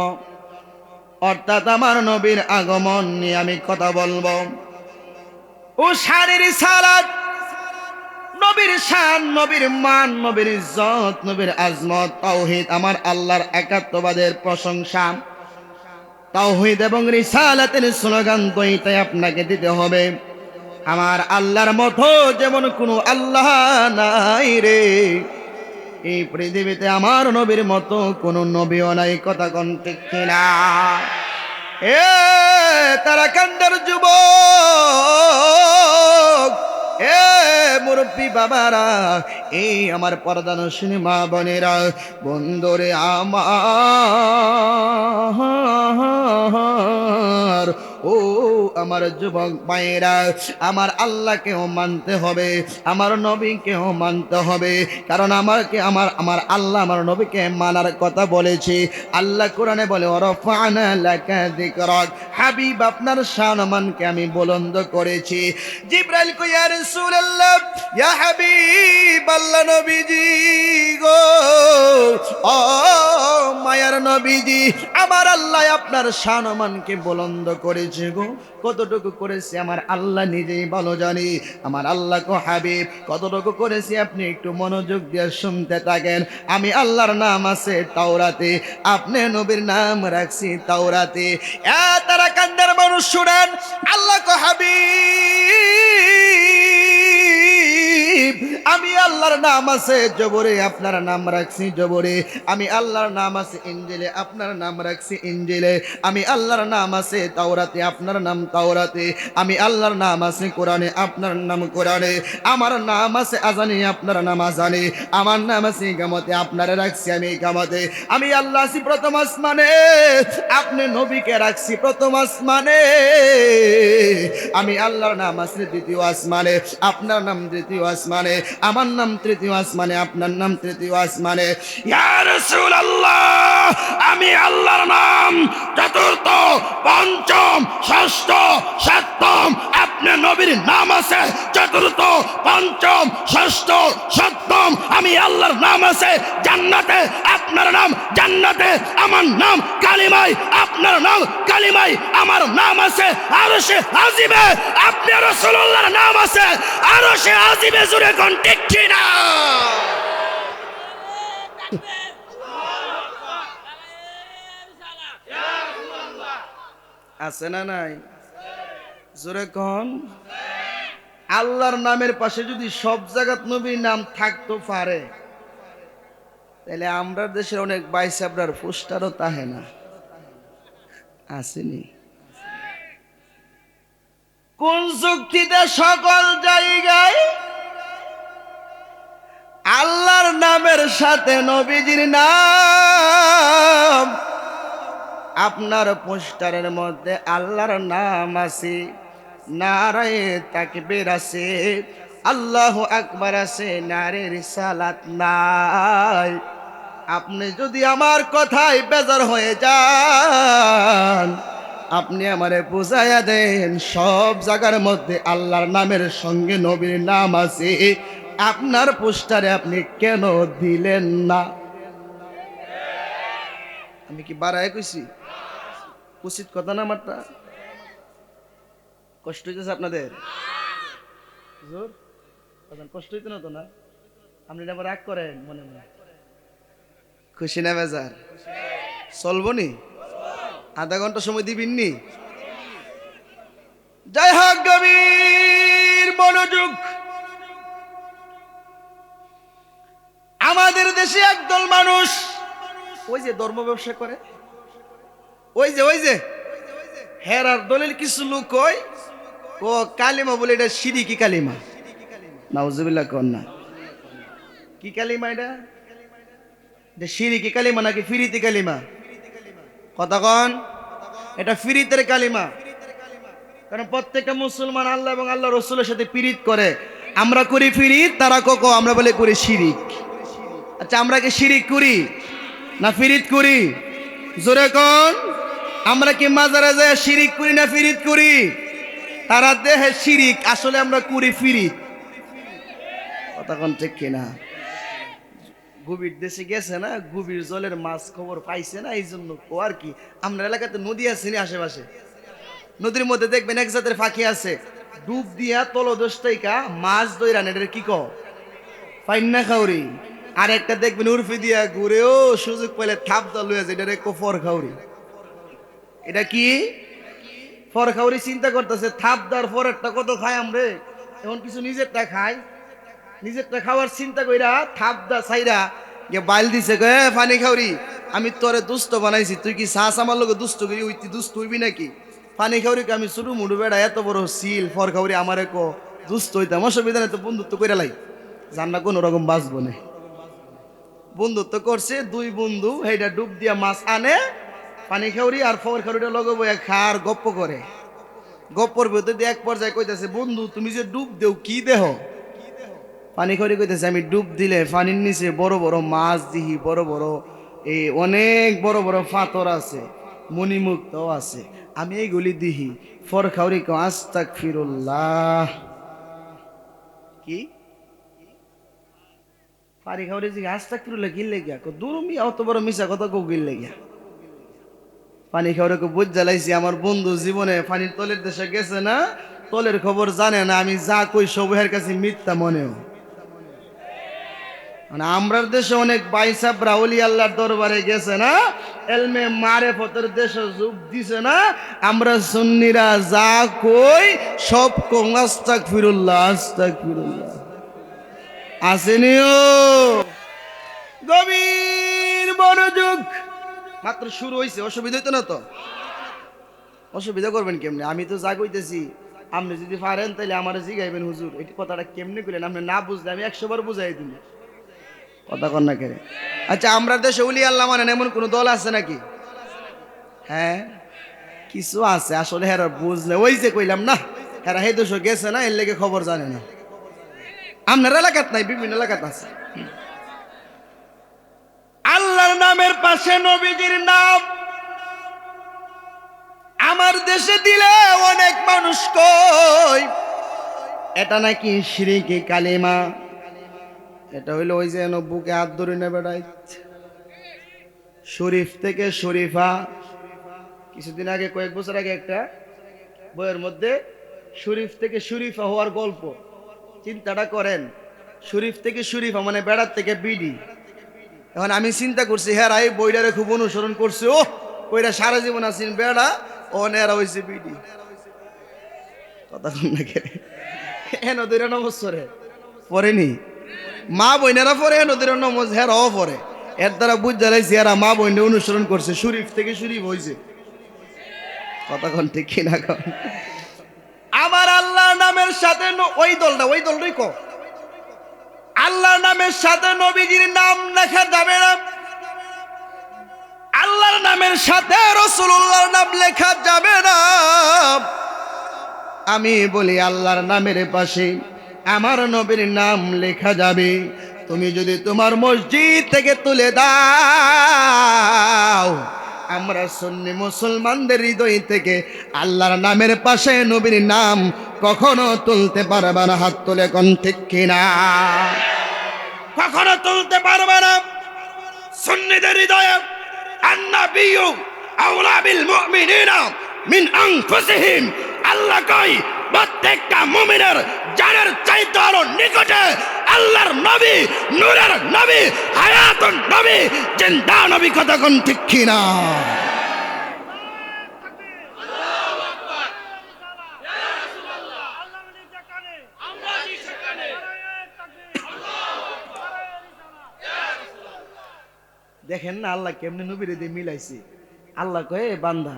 অর্থাৎ আমার নবীর আগমন নিয়ে আমি কথা বলবো। ও শানের রিসালাত, নবীর শান, নবীর মান, নবীর ইজ্জত, নবীর আজমত, তাওহীদ, আমার আল্লাহর একাত্মবাদের প্রশংসা, তাওহীদ এবং রিসালাতের স্লোগান দুইটাই আপনাকে দিতে হবে। আমার আল্লাহর মতো যেমন কোনো আল্লাহ নাই রে, এই পৃথিবীতে আমার নবীর মতো কোনো নবীও নাই। কথা কোন ঠিক কিনা? এ তারা কান্দার যুবক, এ মুরব্বী বাবারা, এই আমার পর্দানশীনী মা বোনেরা, বন্ধুরে আমার, ও আমার যুবক ভাইয়েরা, আমার আল্লাহকেও মানতে হবে, আমার নবীকেও মানতে হবে। কারণ আমাকে আমার আল্লাহ আমার নবীকে মানার কথা বলেছে। আল্লাহ কোরআনে বলে, ওয়ারাফা'না লাকা যিকরাক, হাবিব আপনার সম্মানকে আমি বুলন্দ করেছি। জিবরাইল কই, ইয়া রাসূলুল্লাহ, ইয়া হাবিব আল্লাহ, নবীজি গো, ও মায়ার নবীজি, আমার আল্লাহ আপনার সম্মানকে বুলন্দ করেছে গো। কতটুকু করেছে আমার আল্লাহ নিজেই ভালো জানি। আমার আল্লাহ কো হাবিব কতটুকু করেছে আপনি একটু মনোযোগ দিয়ে শুনতে থাকেন। আমি আল্লাহর নাম আছে তাওরাতে, আপনি নবীর নাম রাখছি তাওরাতে। তারা কান্দার মানুষ শুনেন, আল্লাহ কো হাবিব, আমি আল্লাহর নাম আছে জবরে, আপনার নাম রাখছি জবরে। আমি আল্লাহর নাম আছে ইনজিলে, আপনার নাম রাখছি ইনজিলে। আমি আল্লাহর নাম আছে তাওরাতে, আপনার নাম তাওরাতে। আমি আল্লাহর নাম আছে কোরআনে, আপনার নাম কোরআনে। আমার নাম আছে আজানে, আপনার নাম আজানে। আমার নাম আছে ইকামতে, আপনারে রাখছি আমি ইকামতে। আমি আল্লাহ আছি প্রথম আসমানে, আপনি নবীকে রাখছি প্রথম আসমানে। আমি আল্লাহর নাম আছে দ্বিতীয় আসমানে, আপনার নাম দ্বিতীয় আসমানে। আমার নাম তৃতীয় আসমানে, আপনার নাম তৃতীয় আসমানে। ইয়া রাসূলুল্লাহ, আমি আল্লাহর নাম চতুর্থ, পঞ্চম, ষষ্ঠ, সপ্তম। আপনার নবীর নাম আছে চতুর্থ, পঞ্চম, ষষ্ঠ, সপ্তম। আমি আল্লাহর নাম আছে জান্নাতে, আপনার নাম জান্নাতে। আমার নাম কালিমায়, আপনার নাম কালিমায়। আমার নাম আছে আরশে আজিমে, আপনার রাসূলুল্লাহর নাম আছে আরশে আজিমে। জুরে কোন ঠিক কিনা? আছে না নাই? জোরে কোন? আল্লাহর নামের পাশে যদি সব জায়গাত নবীর নাম থাকতো পারে, তাহলে আমরা দেশের অনেক ভাই সাহেবরার পোস্টারও তাহে না। আসেনি? কোন যুক্তিতে সকল জায়গায় আল্লাহর নামের সাথে নবীজির নাম, আপনার পোস্টারের মধ্যে আল্লাহর নাম আছে, নারায়ে তাকবীর আছে, আল্লাহু আকবার আছে, নারে রিসালাত নাই। আপনি যদি আমার কথায় বেজার হয়ে যান, আপনি আমারে বুঝাইয়া দেন সব জায়গার মধ্যে আল্লাহর নামের সঙ্গে নবীর নাম আছে, আপনার পোস্টারে আপনি কেন দিলেন না? আমি কি বাড়ায় কইছি? উচিত কথা না আমারটা? কষ্ট হইতেছে আপনাদের? কষ্ট হইতে না তো না? আপনি আবার রাগ করেন মনে মনে? খুশি না বেজার? চলবো নি? আধা ঘন্টা সময় দিবিননি? যাই হোক, গভীর মনোযোগ। আমাদের দেশে একদল মানুষ ওই যে ধর্ম ব্যবসা করে, ওই যে হেরার দলের কিছু লোক কয় ও কালিমা বলে এটা শিরিকি কালিমা। নাউজুবিল্লাহ কর না। কি কালিমা এটা? শিরিকি কালিমা নাকি ফিরিতি কালিমা? কথা কন। এটা ফিরিতের কালিমা। কারণ প্রত্যেকটা মুসলমান আল্লাহ এবং আল্লাহ রসুলের সাথে পিরিত করে। আমরা করি ফিরিত, তারা কোকো আমরা বলে করি শিরিক। আচ্ছা, আমরা কি শিরিক করি না ফিরিত করি? জোরে কোন। আমরা কি মাজারে যায় শিরিক করি না ফিরিত করি? তারা দেহে শিরিক, আসলে আমরা করি ফিরিত। কথা কোন ঠিক কিনা? গভীর দেশে গেছে না, গভীর জলের মাছ খবর পাইছে না, এই জন্য ও আর কি। আমরা এলাকাতে নদী আছে না আশেপাশে, নদীর মধ্যে দেখবেন এক জাতের ফাঁকি আছে, ডুব দিয়া তলদোষটাইকা মাছ দইরান, এটা কি কও? ফাইন্না খাউরি। আর একটা দেখবেন উর্ফি দিয়া ঘুরেও সুযোগ পেলে থাপ দল হয়ে যায়, এটা ফর খাউরি। এটা কি ফর খাউরি? চিন্তা করতেছে থাপ দেওয়ার পরেরটা কত খাই আমরা, এখন কিছু নিজেরটা খাই, নিজেরটা খাওয়ার চিন্তা কইরা থাপ দা ছাইরা গিয়ে বাইল দিছে, ফানি খাউরি আমি তোরে দুষ্ট বানাইছি, তুই কি শ্বাস আমার লোক দুষ্ট করি তুই দুষ্ট হইবি নাকি? ফানি খাউরিকে আমি শুরু মুড়ু বেড়া এত বড় সিল, ফর খাউরি আমারে কো দুষ্ট হইতাম, অসুবিধা নেই তো বন্ধুত্ব করে লাই, জান্না কোনো রকম বাঁচবো না। বন্ধুত্ব করছে দুই বন্ধু, সেইটা ডুব দিয়া মাছ আনে, পানি খাউরি আর ফর খাউরিটা লগে বইয়া খার গপ্প করে। গপ্পর ভিতরে এক পর্যায়ে কইতেছে, বন্ধু তুমি যে ডুব দেও কি দেহ? পানি খাউরি কইতেছে, আমি ডুব দিলে পানির নিচে বড় বড় মাছ দিহি, বড় বড় এই অনেক বড় বড় পাথর আছে, মণিমুক্তও আছে, আমি এইগুলি দিহি। ফর খাউরি কো আস্তাগফিরুল্লাহ। কি পানি খাউরি যে আস্তাগফিরুল্লাহ গিললে গিয়া কো দুরমি অত বড় মিছা কথা কো গিললে গিয়া। পানি খাওয়ারে বুঝ জ্বালাইছি, আমার বন্ধু জীবনে পানির তলের দেশে গেছে না, তলের খবর জানে না, আমি যা কই সবের কাছে মিথ্যা মনেও। মানে আমরার দেশে অনেক বাইসাবরা ওলি আল্লাহর দরবারে গেছে না, এলমে মারেফতের দেশে যোগ দিছে না, আমরা সুন্নিরা যা কই সব কম আস্তাগফিরুল্লাহ আস্তাগফিরুল্লাহ। আসেনিও গভীর মনোযোগ। মাত্র শুরু হয়েছে, অসুবিধা হইতো না তো? অসুবিধা করবেন কেমনে? আমি তো যা কইতেছি আপনি যদি পারেন তাহলে আমার জিগাইবেন, হুজুর এই কথাটা কেমনে কইলেন, আপনি না বুঝলে আমি 100 বার বুঝাই দিন। কথা কন না কেন? আচ্ছা, আমরা দেশে উলি আল্লাহ মানেন এমন কোন দল আছে নাকি? হ্যাঁ, কিছু আছে আসলে, হেরা বুঝলে ওই যে কইলাম না, হেরা হে দেশে গেছে না, এর লেগে খবর জানে না। আপনার এলাকাত নাই, বিভিন্ন এলাকাত আছে। আল্লাহর নামের পাশে নবীজির নাম আমার দেশে দিলে অনেক মানুষ কই এটা নাকি শিরকি কালিমা। এটা হইলো ওই যে বুকে হাত ধরে নেবে বেড়াই, শরীফ থেকে শরীফা। কিছুদিন আগে, কয়েক বছর আগে একটা বইয়ের মধ্যে শরীফ থেকে শরীফা হওয়ার গল্প। চিন্তাটা করেন, শরীফ থেকে শরীফা মানে বেড়ার থেকে বিডি। এখন আমি চিন্তা করছি, হ্যাঁ এই বইটারে খুব অনুসরণ করছে, ও বইটা সারা জীবন আছেন বেড়া, ও নেরা হয়েছে বিডি। কথা নাকি? হেন দুই নমস্কারে পড়েনি, মা বইনেরা পরে, হেন দুই নমজ হেরাও পরে। এর দ্বারা বুঝ জ্বালাইছি এরা মা বইনে অনুসরণ করছে, শরীফ থেকে শরীফ হয়েছে। কথা কন ঠিক কিনা কন? আমার আল্লাহর নামের সাথে ওই দলটাই কো, আল্লাহর নামের সাথে নবীজির নাম লেখা যাবে না, আল্লাহর নামের সাথে রাসূলুল্লাহর নাম লেখা যাবে না। আমি বলি আল্লাহর নামের পাশে আমার নবীর নাম লেখা যাবে। তুমি যদি তোমার মসজিদ থেকে তুলে দাও, আমরা সুন্নি মুসলমানদের হৃদয় থেকে আল্লাহর নামের পাশে নবীর নাম কখনো তুলতে পারবে না। হাত তুলে কোন ঠিক কিনা? কখনো তুলতে পারবে না। সুন্নিদের হৃদয়ে আন-নাবিয়্যু আওলা বিল মুমিনিনা মিন আনফুসিহিম, আল্লাহ কয় প্রত্যেকটা মুমিনের জানের চাইতে আরো নিকটে আল্লাহর নবী, নূরের নবী, হায়াতুন নবী, জিন্দা নবী। কথা কোন ঠিক কিনা? দেখেন না আল্লাহ কেমনে নবীরে দিয়ে মিলাইছে। আল্লাহ কয়ে বান্দা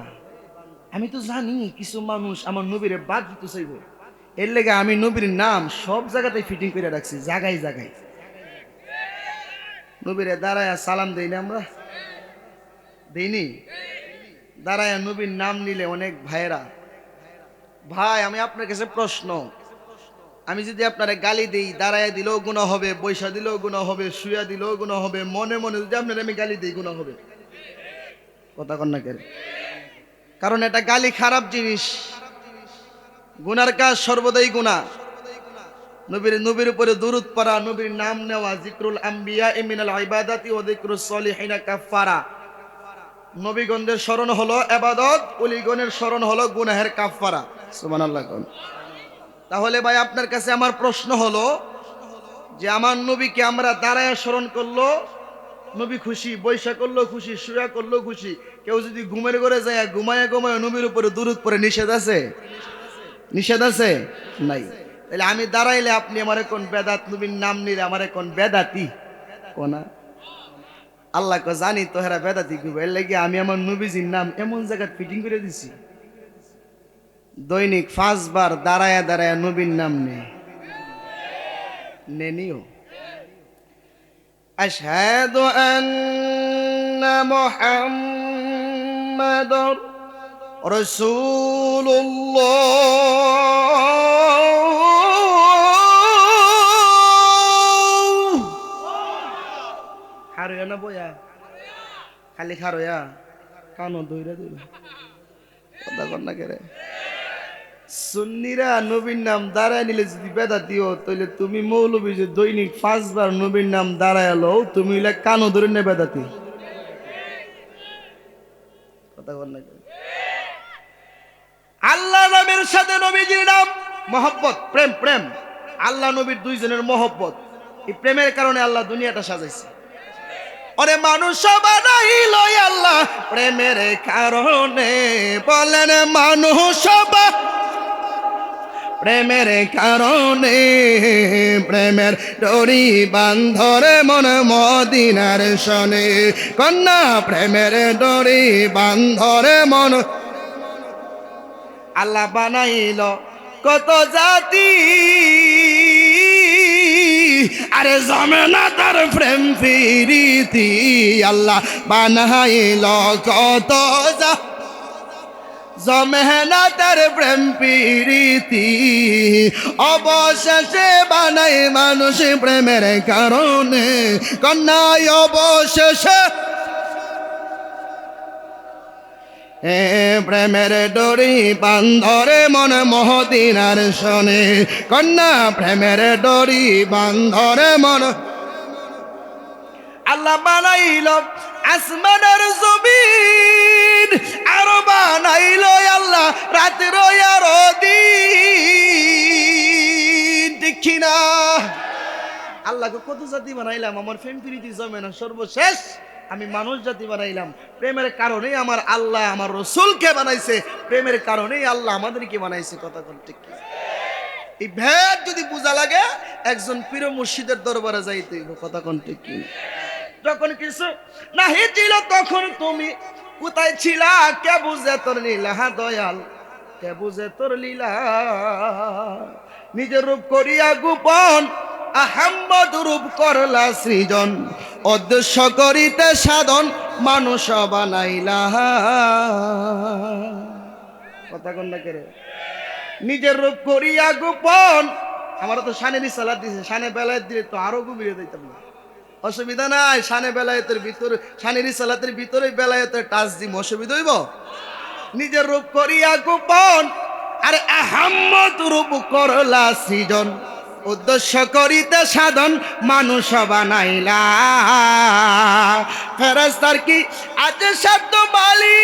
আমি তো জানি কিছু মানুষ আমার নবীরে বাদ দিতে চাইব, এর লেগে আমি নবীর নাম সব জায়গাতে ফিটিং করে রাখছি, জায়গায় জায়গায়। নবীরে দাঁড়ায় সালাম দেই না আমরা? দেইনি? দাঁড়ায় নবীর নাম নিলে অনেক ভাইয়েরা, ভাই আমি আপনার কাছে প্রশ্ন, আমি যদি আপনারা গালি দিই, দাঁড়ায় দিলেও গুনাহ হবে, বৈশা দিলেও গুনাহ হবে, শুয়া দিলেও গুনাহ হবে, মনে মনে যদি আপনার আমি গালি দিই গুনাহ হবে? কথা কন না কেন? কারণ এটা গালি খারাপ জিনিস, গুনার কাজ সর্বদাই গুনাহ। নবীর উপরে দুরূদ পড়া, নবীর নাম নেওয়া, যিকরুল আম্বিয়া মিনাল ইবাদাতি ওয়া যিকরুস সলিহিনা কাফারা। নবীগণের স্মরণ হলো ইবাদত, ওলিগণের স্মরণ হলো গুনাহের কাফারা। সুবহানাল্লাহ। তাহলে ভাই আপনার কাছে আমার প্রশ্ন হলো যে আমার নবীকে আমরা দাঁড়ায় স্মরণ করলো নবী খুশি, বৈশা করলো খুশি, শুয়া করলো খুশি, কেউ যদি ঘুমের ঘরে যায় ঘুমায় ঘুমায় নবীর উপরে দুরূদ পড়ে নিষেধ আছে? নিষেধ আছে? নাই। তাহলে আমি দাঁড়াইলে আপনি আমারে কোন বেদাত, নবীর নাম নিলে আমারে কোন বেদাতি কোনা? আল্লাহ কো জানি তো হেরা বেদাতি কইবে, এর লাগি আমি আমার নবীজির নাম এমন জায়গায় ফিটিং করে দিছি, দৈনিক 5 বার দাঁড়ায়া দাঁড়ায়া নবীর নাম নেনিও। আশহাদু আন্না মুহাম্মাদুর রাসূলুল্লাহ। খারোয়া না বয়া? খালি খারোয়া, কানো দইরা দইরা কথা কর না কেরে? সুন্নিরা নবীর নাম দাঁড়ায় নিলে যদি বেদা দিও, তাহলে তুমি মৌলবী যে দৈনিক 5 বার নবীর নাম দাঁড়ায় লো, তুমি কানো ধরে নে বেদাতি। কথা বল না। আল্লাহ নামের সাথে নবীজির নাম মহব্বত, প্রেম। প্রেম আল্লাহ নবীর দুইজনের মহব্বত, এই প্রেমের কারণে আল্লাহ দুনিয়াটা সাজাইছে। ওরে মানুষ বানাইল আল্লাহ প্রেমের কারণে, বলেন মানুষ প্রেমের কারণে, প্রেমের ডরি বান্ধরে মন মদিনার শনে, কন্যা প্রেমের ডরি বান্ধরে মন। আল্লাহ বানাইল কত জাতি, আরে জমে না তার প্রেম প্রীতি। আল্লাহ বানাইল কত জমে না তার প্রেম প্রীতি, অবশেষে বানাই মানুষ প্রেমের কারণে, কন্যায় অবশেষে প্রেমের ডরি বান্ধরে মন মদিনার শনে, কন্যা প্রেমের ডরি বান্ধরে মন। আল্লাহ বানাইল আসমানের জমিন, আর বানাইল আল্লাহ রাতের আর দিন, ঠিক না? আল্লাহকে কত জাতি বানাইলাম, আমার প্রেম প্রীতি জমে না, সর্বশেষ আমি মানুষ জাতি বানাইলাম। প্রেমের কারণেই আমার আল্লাহ আমার রসুলকে বানাইছে, প্রেমের কারণেই আল্লাহ আমাদেরকে বানাইছে। কথা কোন ঠিক? এই ভেদ যদি বোঝা লাগে একজন পীর মুর্শিদের দরবারে যাইতে। কথা কোন ঠিক? যখন কিছু নাহি ছিল তখন তুমি কোথায় ছিলা, কে বুঝে তোর লীলা দয়াল, কে বুঝে তোর লীলা। নিজের রূপ করিয়া গোপন আহাম্মদ রূপ করলা সৃজন, উদ্দেশ্য করিতে সাধন মানুষ বানাইলা। কথা কন না কেরে? নিজের রূপ করিয়া গোপন, আমার তো শানের সালাত দিছে, শানে বেলায় দিলে তো আরো গভীরে দিতাম না, অসুবিধা নাই। শানে বেলায়েতের ভিতরে, শানের সালাতের ভিতরে বেলায়েতের টাচ দিম, অসুবিধা হইব? নিজের রূপ করিয়া গোপন, আরে আহাম্মদ রূপ করলা সৃজন, উদ্দেশ্য করিতে সাধন মানুষ বানাইলা। ফেরেশতার কি আছে শব্দ মালিক,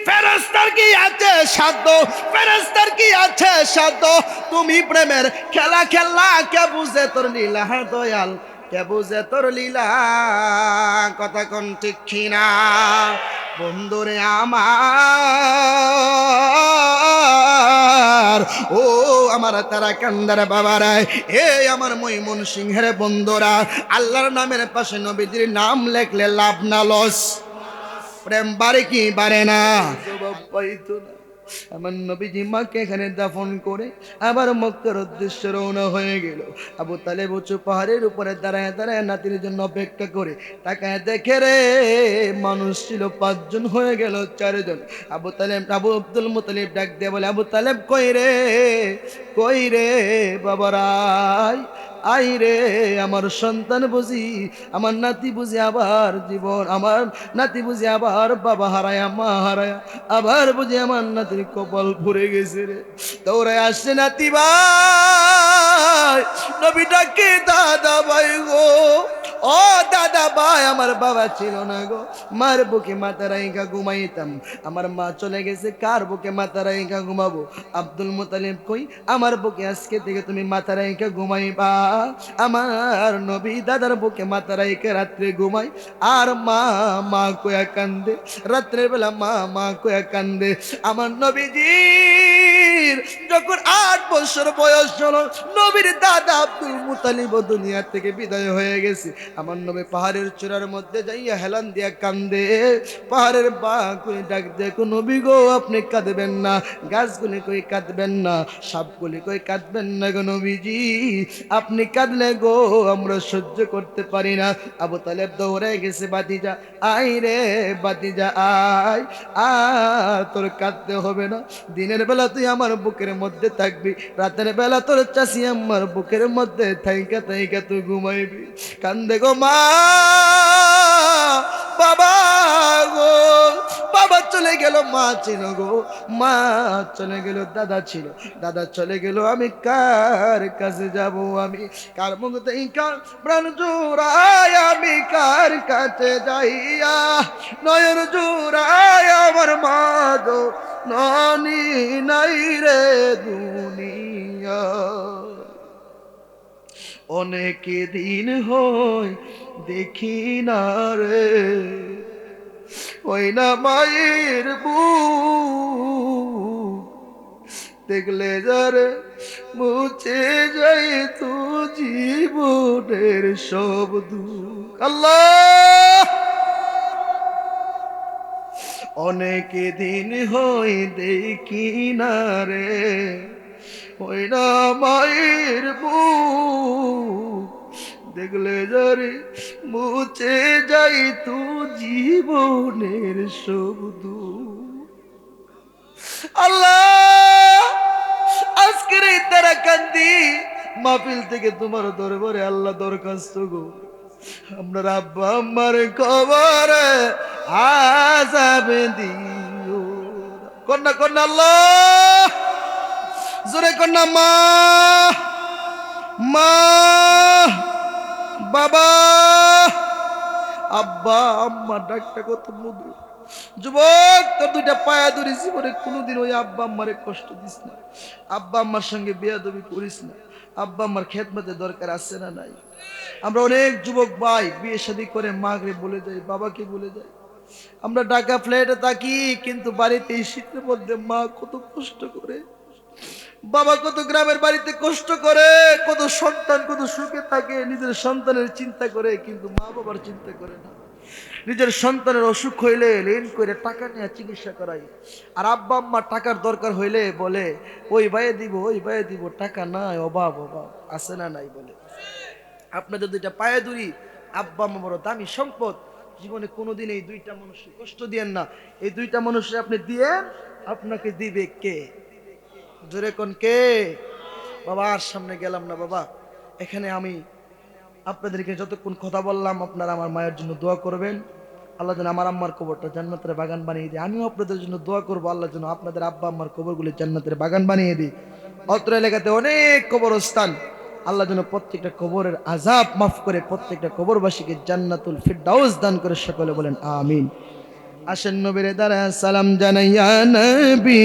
ফেরেশতা ফেরেশতার কি আছে সাধ্য, ফেরেশতার কি আছে সাধ্য, তুমি প্রেমের খেলা খেলা, কে বুঝে তোর লীলা দয়াল, কে বুঝে তোর লীলা, কথা কোন ঠিক কিনা বন্ধুরে আমার, ও আমার তারা কান্দার বাবারা, এ আমার ময়মন সিংহের বন্ধুরা, আল্লাহর নামের পাশে নবীজির নাম লেখলে লাভ না লস, প্রেম বাড়ে কি বাড়ে না, জবাব পাইতো না। আমার নবীজি মাকে এখানে দাফন করে আবার মক্কার উদ্দেশ্যে রওনা হয়ে গেল। আবু তালেব উঁচু পাহাড়ের উপরে দাঁড়ায় দাঁড়ায় নাতির জন্য অপেক্ষা করে, তাকায় দেখে রে মানুষ ছিল 5 জন, হয়ে গেল 4 জন। আবু আব্দুল মুতালিব ডাক দিয়ে বলে, আবু তালেব কই রে, কই রে বাবারাই, আই রে আমার সন্তান বুঝি, আমার নাতি বুঝি আবার জীবন, আমার নাতি বুঝি আবার বাবা হারায় মা হারায়, আবার বুঝি আমার নাতির কপাল পুড়ে গেছে রে। দৌড়ায় আসছে নাতি ভাই, নবী ডাকে দাদা ভাই গো, ও দাদা ভাই, আমার বাবা ছিল না গো, মার বুকে মাথা রাইখা ঘুমাইতাম, আমার মা চলে গেছে, কার বুকে মাথা রাইখা ঘুমাবো? আব্দুল মুতালিব কই, আমার বুকে আজকে থেকে তুমি মাথা রাইখা ঘুমাইবা। আমার নবী দাদার বুকে মাথা রাইখা রাত্রে ঘুমাই, আর মা মা কয়া কান্দে, রাত্রের বেলা মা মা কয়া কান্দে। আমার নবীজির যখন 8 বছর বয়স হলো, নবীর দাদা আব্দুল মুতালিব দুনিয়া থেকে বিদায় হয়ে গেছে। আমার নবী পাহাড়ের চূড়ার মধ্যে যাইয়া হেলান দিয়া কান্দে, পাহাড়ের বাঁকুনি ডাক দেখো, নবী গো আপনি কাঁদবেন না, গাছগুলি কই কাঁদবেন না, সাপগুলি কই কাঁদবেন না গো নবীজি, আপনি কাঁদলে গো আমরা সহ্য করতে পারি না। আবু তালেব দৌড়ে গেছে, বাতিজা আই রে বাতিজা আয়, আর তোর কাঁদতে হবে না, দিনের বেলা তুই আমার বুকের মধ্যে থাকবি, রাতের বেলা তোর চাষি আমার বুকের মধ্যে থাইকা থাইকা তুই ঘুমাইবি। কান্দে গো মা, বাবা গো, বাবা চলে গেল, মা ছিল গো, মা চলে গেল, দাদা ছিল, দাদা চলে গেল, আমি কার কাছে যাব, আমি কার মুখ দেখা প্রাণ জোড়ায়, আমি কার কাছে যাইয়া নয়ন জোড়ায়, আমার মা গো ননি নাই রে দুনিয়া, অনেক দিন হয় দেখি না রে, ওই না মায়ের বুক দেখলে যারে মুছে যাই তো জীবনের সব দুঃখ। আল্লাহ, অনেক দিন হয় দেখি না রে, ওই না মায়ের বুক দেখলে যারে মুছে যাই তো জীবনের সব দুঃখ। আল্লাহ, আজকের এই তারাকান্দি মাহফিল থেকে তোমার দরবারে আল্লাহ দরখাস্ত গো, আমরা আব্বা আম্মার কবরে আযাব দিও, কন্যা কন্যা আল্লাহ জোরে কন্যা, মা মা বাবা আব্বা আম্মা ডাকটা কত মধুর। যুবক, তোর 2টা পায়া ধরে জীবনে কোনোদিন ওই আব্বা আম্মারে কষ্ট দিস না, আব্বা আম্মার সঙ্গে বেয়াদবি করিস না, আব্বা আম্মার খেদমতের দরকার আছে না নাই? আমরা অনেক যুবক ভাই বিয়ে শাদী করে মাকে বলে যাই, বাবাকে বলে যাই, আমরা ঢাকা ফ্ল্যাটে থাকি, কিন্তু বাড়িতে এই শীতের মধ্যে মা কত কষ্ট করে, বাবা কত গ্রামের বাড়িতে কষ্ট করে, কত সন্তান কত সুখে থাকে, নিজের সন্তানের চিন্তা করে, কিন্তু মা বাবার চিন্তা করে না। নিজের সন্তানের অসুখ হইলে ঋণ করে টাকা নিয়ে চিকিৎসা করাই, আর আব্বা আম্মা টাকার দরকার হইলে বলে ওই ভাইয়ে দিব, ওই ভাইয়ে দিব, টাকা নাই, অভাব অভাব আছে না নাই বলে। আপনাদের 2টা পায়ে ধরি, আব্বা আম্মা বড় দামি সম্পদ, জীবনে কোনোদিন এই 2টা মানুষকে কষ্ট দিয়েন না। এই 2টা মানুষকে আপনি দিয়েন, আপনাকে দিবে কে? জোরে কোন কে? বাবা আর সামনে গেলাম না বাবা, এখানে আমি আপনাদেরকে যতক্ষণ কথা বললাম, আপনারা আমার মায়ের জন্য দোয়া করবেন, আল্লাহ যেন আমার আম্মার কবরটা জান্নাতের বাগান বানিয়ে দিই। আমিও আপনাদের জন্য দোয়া করবো, আল্লাহ যেন আপনাদের আব্বা আম্মার কবরগুলি জান্নাতের বাগান বানিয়ে দিই। অত্র এলাকাতে অনেক কবরস্থান, আল্লাহ যেন প্রত্যেকটা কবরের আযাব মাফ করে প্রত্যেকটা কবরবাসীকে জান্নাতুল ফিরদাউস দান করে, সকলে বলেন আমিন। আসেন নবীর দ্বারা সালাম জানাইয়া নবী।